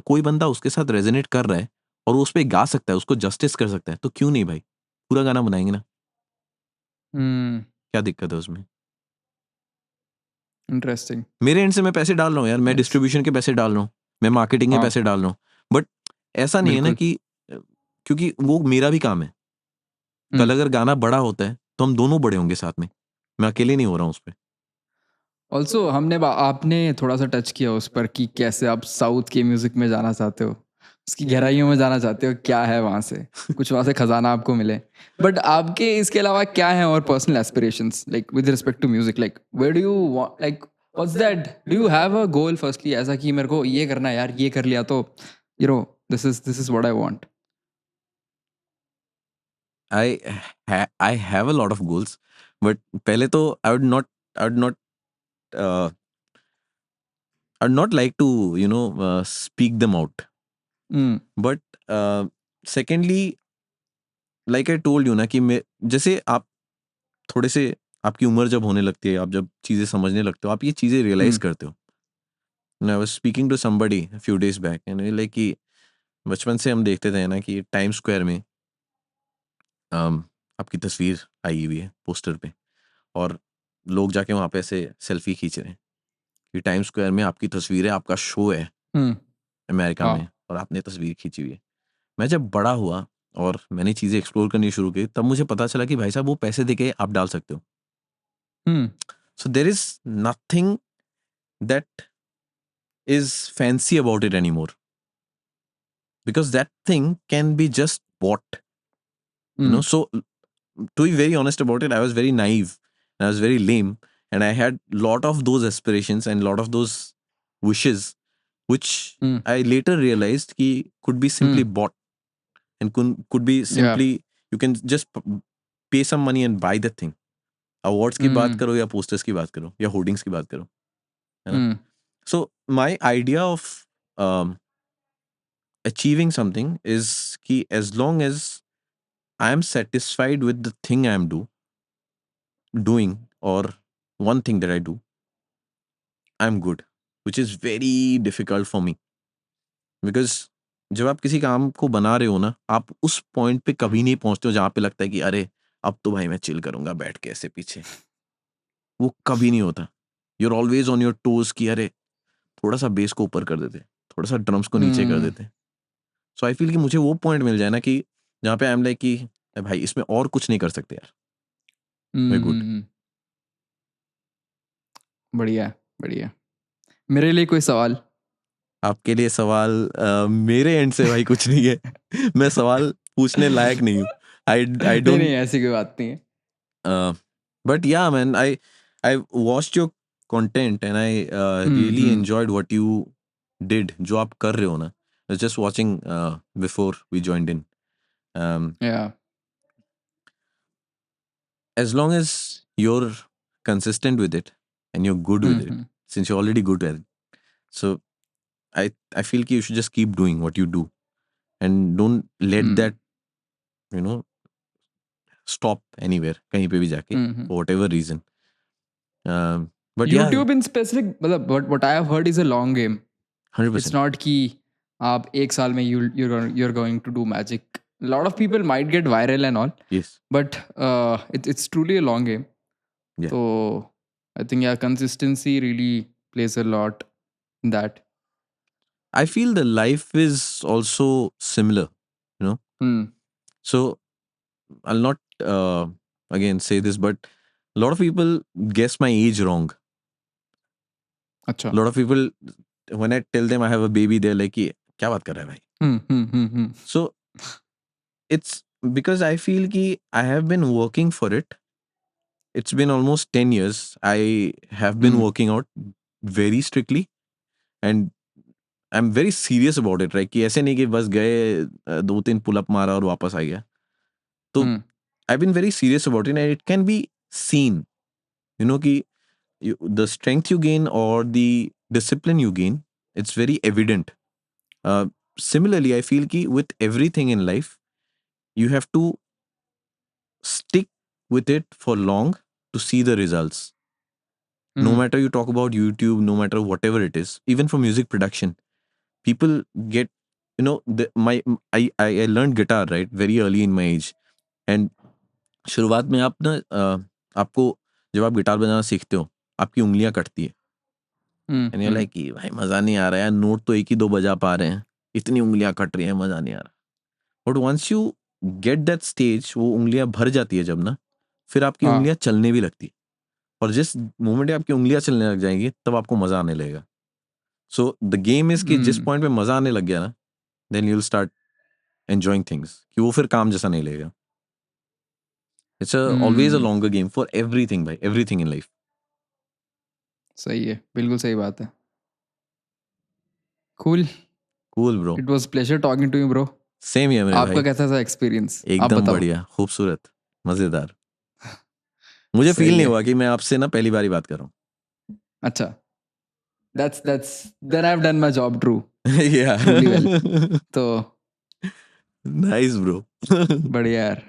कोई बंदा उसके साथ रेजोनेट कर रहा है और वो उस पे गा सकता है, उसको जस्टिस कर सकता है, तो क्यों नहीं भाई, पूरा गाना बनाएंगे ना. क्या दिक्कत है उसमें? इंटरेस्टिंग. मेरे एंड से मैं पैसे डाल रहा हूँ यार, मैं Yes. डिस्ट्रीब्यूशन के पैसे डाल रहा हूँ, मैं मार्केटिंग के हाँ. पैसे डाल रहा हूँ, बट ऐसा नहीं है ना बिल्कुल. कि क्योंकि वो मेरा भी काम है. कल अगर गाना बड़ा होता है तो हम दोनों बड़े होंगे साथ में, मैं अकेले नहीं हो रहा हूँ उस पर. ऑल्सो आपने थोड़ा सा टच किया उस पर कि कैसे आप साउथ के म्यूजिक में जाना चाहते हो, उसकी गहराइयों में जाना चाहते हो, क्या है वहाँ से, कुछ वहाँ से खजाना आपको मिले. बट आपके इसके अलावा क्या है और personal aspirations, like with respect to music, like where do you like what's that, do you have a goal firstly, ऐसा कि मेरे को ये करना है यार, ये कर लिया तो this is what I want. I have a lot of goals, but पहले तो I would not uh, I would not like to speak them out. Mm, But secondly, like I told you ना कि मैं जैसे आप थोड़े से आपकी उम्र जब होने लगती है, आप जब चीजें समझने लगते हो, आप ये चीजें रियलाइज mm, करते हो. I was speaking to somebody few days back and like कि बचपन से हम देखते थे ना कि टाइम स्क्वायर में आपकी तस्वीर आई हुई है पोस्टर पे, और लोग जाके वहाँ पे ऐसे सेल्फी खींच रहे हैं कि टाइम स्क्वायर में आपकी तस्वीर है, आपका शो है mm. अमेरिका हाँ. में और आपने तस्वीर खींची हुई है. मैं जब बड़ा हुआ और मैंने चीज़ें एक्सप्लोर करनी शुरू की, तब मुझे पता चला कि भाई साहब वो पैसे देके आप डाल सकते हो. Mm, so there is nothing that is fancy about it any more, because that thing can be just bought. mm, So to be very honest about it, I was very naive and I was very lame, and I had lot of those aspirations and lot of those wishes, which mm, I later realized ki could be simply mm. bought, and could be Yeah. simply, you can just pay some money and buy the thing. Awards की बात Mm, करो या पोस्टर्स की बात करो या होर्डिंग्स की बात करो, है ना. mm, so my idea of achieving something is कि as long as I am satisfied with the thing I am doing, or one thing that I do, I'm good, which is very difficult for me. Because जब आप किसी काम को बना रहे हो ना, आप उस पॉइंट पे कभी नहीं पहुंचते हो जहाँ पे लगता है कि अरे अब तो भाई मैं चिल करूंगा बैठ के ऐसे पीछे. वो कभी नहीं होता. You are always on your toes कि अरे थोड़ा सा बेस को ऊपर कर देते, थोड़ा सा ड्रम्स को नीचे कर mm, देते. सो आई फील कि मुझे वो पॉइंट मिल जाए ना कि जहाँ पे आई एम लाइक कि भाई इसमें और कुछ नहीं कर सकते यार, मैं mm, गुड. mm. बढ़िया है, बढ़िया. मेरे लिए कोई सवाल? आपके लिए सवाल मेरे एंड से भाई कुछ नहीं है. मैं सवाल पूछने लायक नहीं हूँ. आई नहीं नहीं, डोंट. ऐसी कोई बात नहीं है. But yeah man, I watched your content and I hmm, really enjoyed what you did, जो आप कर रहे हो ना. Just watching before we joined in. Yeah. As long as you're consistent with it and you're good with it, hmm, since you're already good at it, so I feel कि you should just keep doing what you do and don't let hmm, that you know stop anywhere कहीं पे भी जाके, हम्म. for whatever reason. But yeah, YouTube in specific, मतलब what I have heard is a long game. It's 100%. not कि आप एक साल में you're going to do magic. A lot of people might get viral and all, Yes. but it's truly a long game. Yeah. So I think, yeah, consistency really plays a lot in that. I feel the life is also similar, you know. Hmm. So I'll not again say this, but a lot of people guess my age wrong. अच्छा. A lot of people, when I tell them I have a baby, they're like कि क्या बात कर रहा है भाई. Hmm. So it's because I feel कि I have been working for it. It's been almost 10 years. I have been Hmm. working out very strictly, and I'm very serious about it, right? कि ऐसे नहीं कि बस गए 2-3 पुल अप मारा और वापस आ गया. तो Hmm. I've been very serious about it, and it can be seen, कि the strength you gain or the discipline you gain, it's very evident. Uh, Similarly, I feel कि with everything in life, you have to stick with it for long to see the results. No Hmm. matter you talk about YouTube, no matter whatever it is, even for music production, people get, I learned guitar, right, very early in my age. And शुरुआत में आप ना आपको जब आप गिटार बजाना सीखते हो, आपकी उंगलियां कटती है. And your Hmm. लाइक कि भाई मजा नहीं आ रहा है यार, नोट तो एक ही दो बजा पा रहे हैं, इतनी उंगलियां कट रही हैं, मजा नहीं आ रहा. But once you get that stage, वो उंगलियां भर जाती है जब ना, फिर आपकी हाँ. उंगलियां चलने भी लगती है. और जिस मोमेंट आपकी उंगलियां चलने लग जाएंगी, तब आपको मजा आने लगेगा. सो द गेम इज कि जिस Hmm. पॉइंट पे मजा आने लग गया ना, then you will start enjoying things, कि वो फिर काम जैसा नहीं लगेगा. It's always a Hmm. Longer game for everything भाई, एवरीथिंग इन लाइफ. सही है, बिल्कुल सही बात है. Cool. Cool bro, it was pleasure talking to you bro. Same here मेरे आपका भाई, कैसा था एक्सपीरियंस, आप एकदम बताओ। बढ़िया, खूबसूरत, मजेदार। मुझे फील सही नहीं है। हुआ कि मैं आपसे ना पहली बार ही बात कर रहा अच्छा, that's then I have done my job हूँ। Truly well. तो नाइस ब्रो। बढ़िया यार।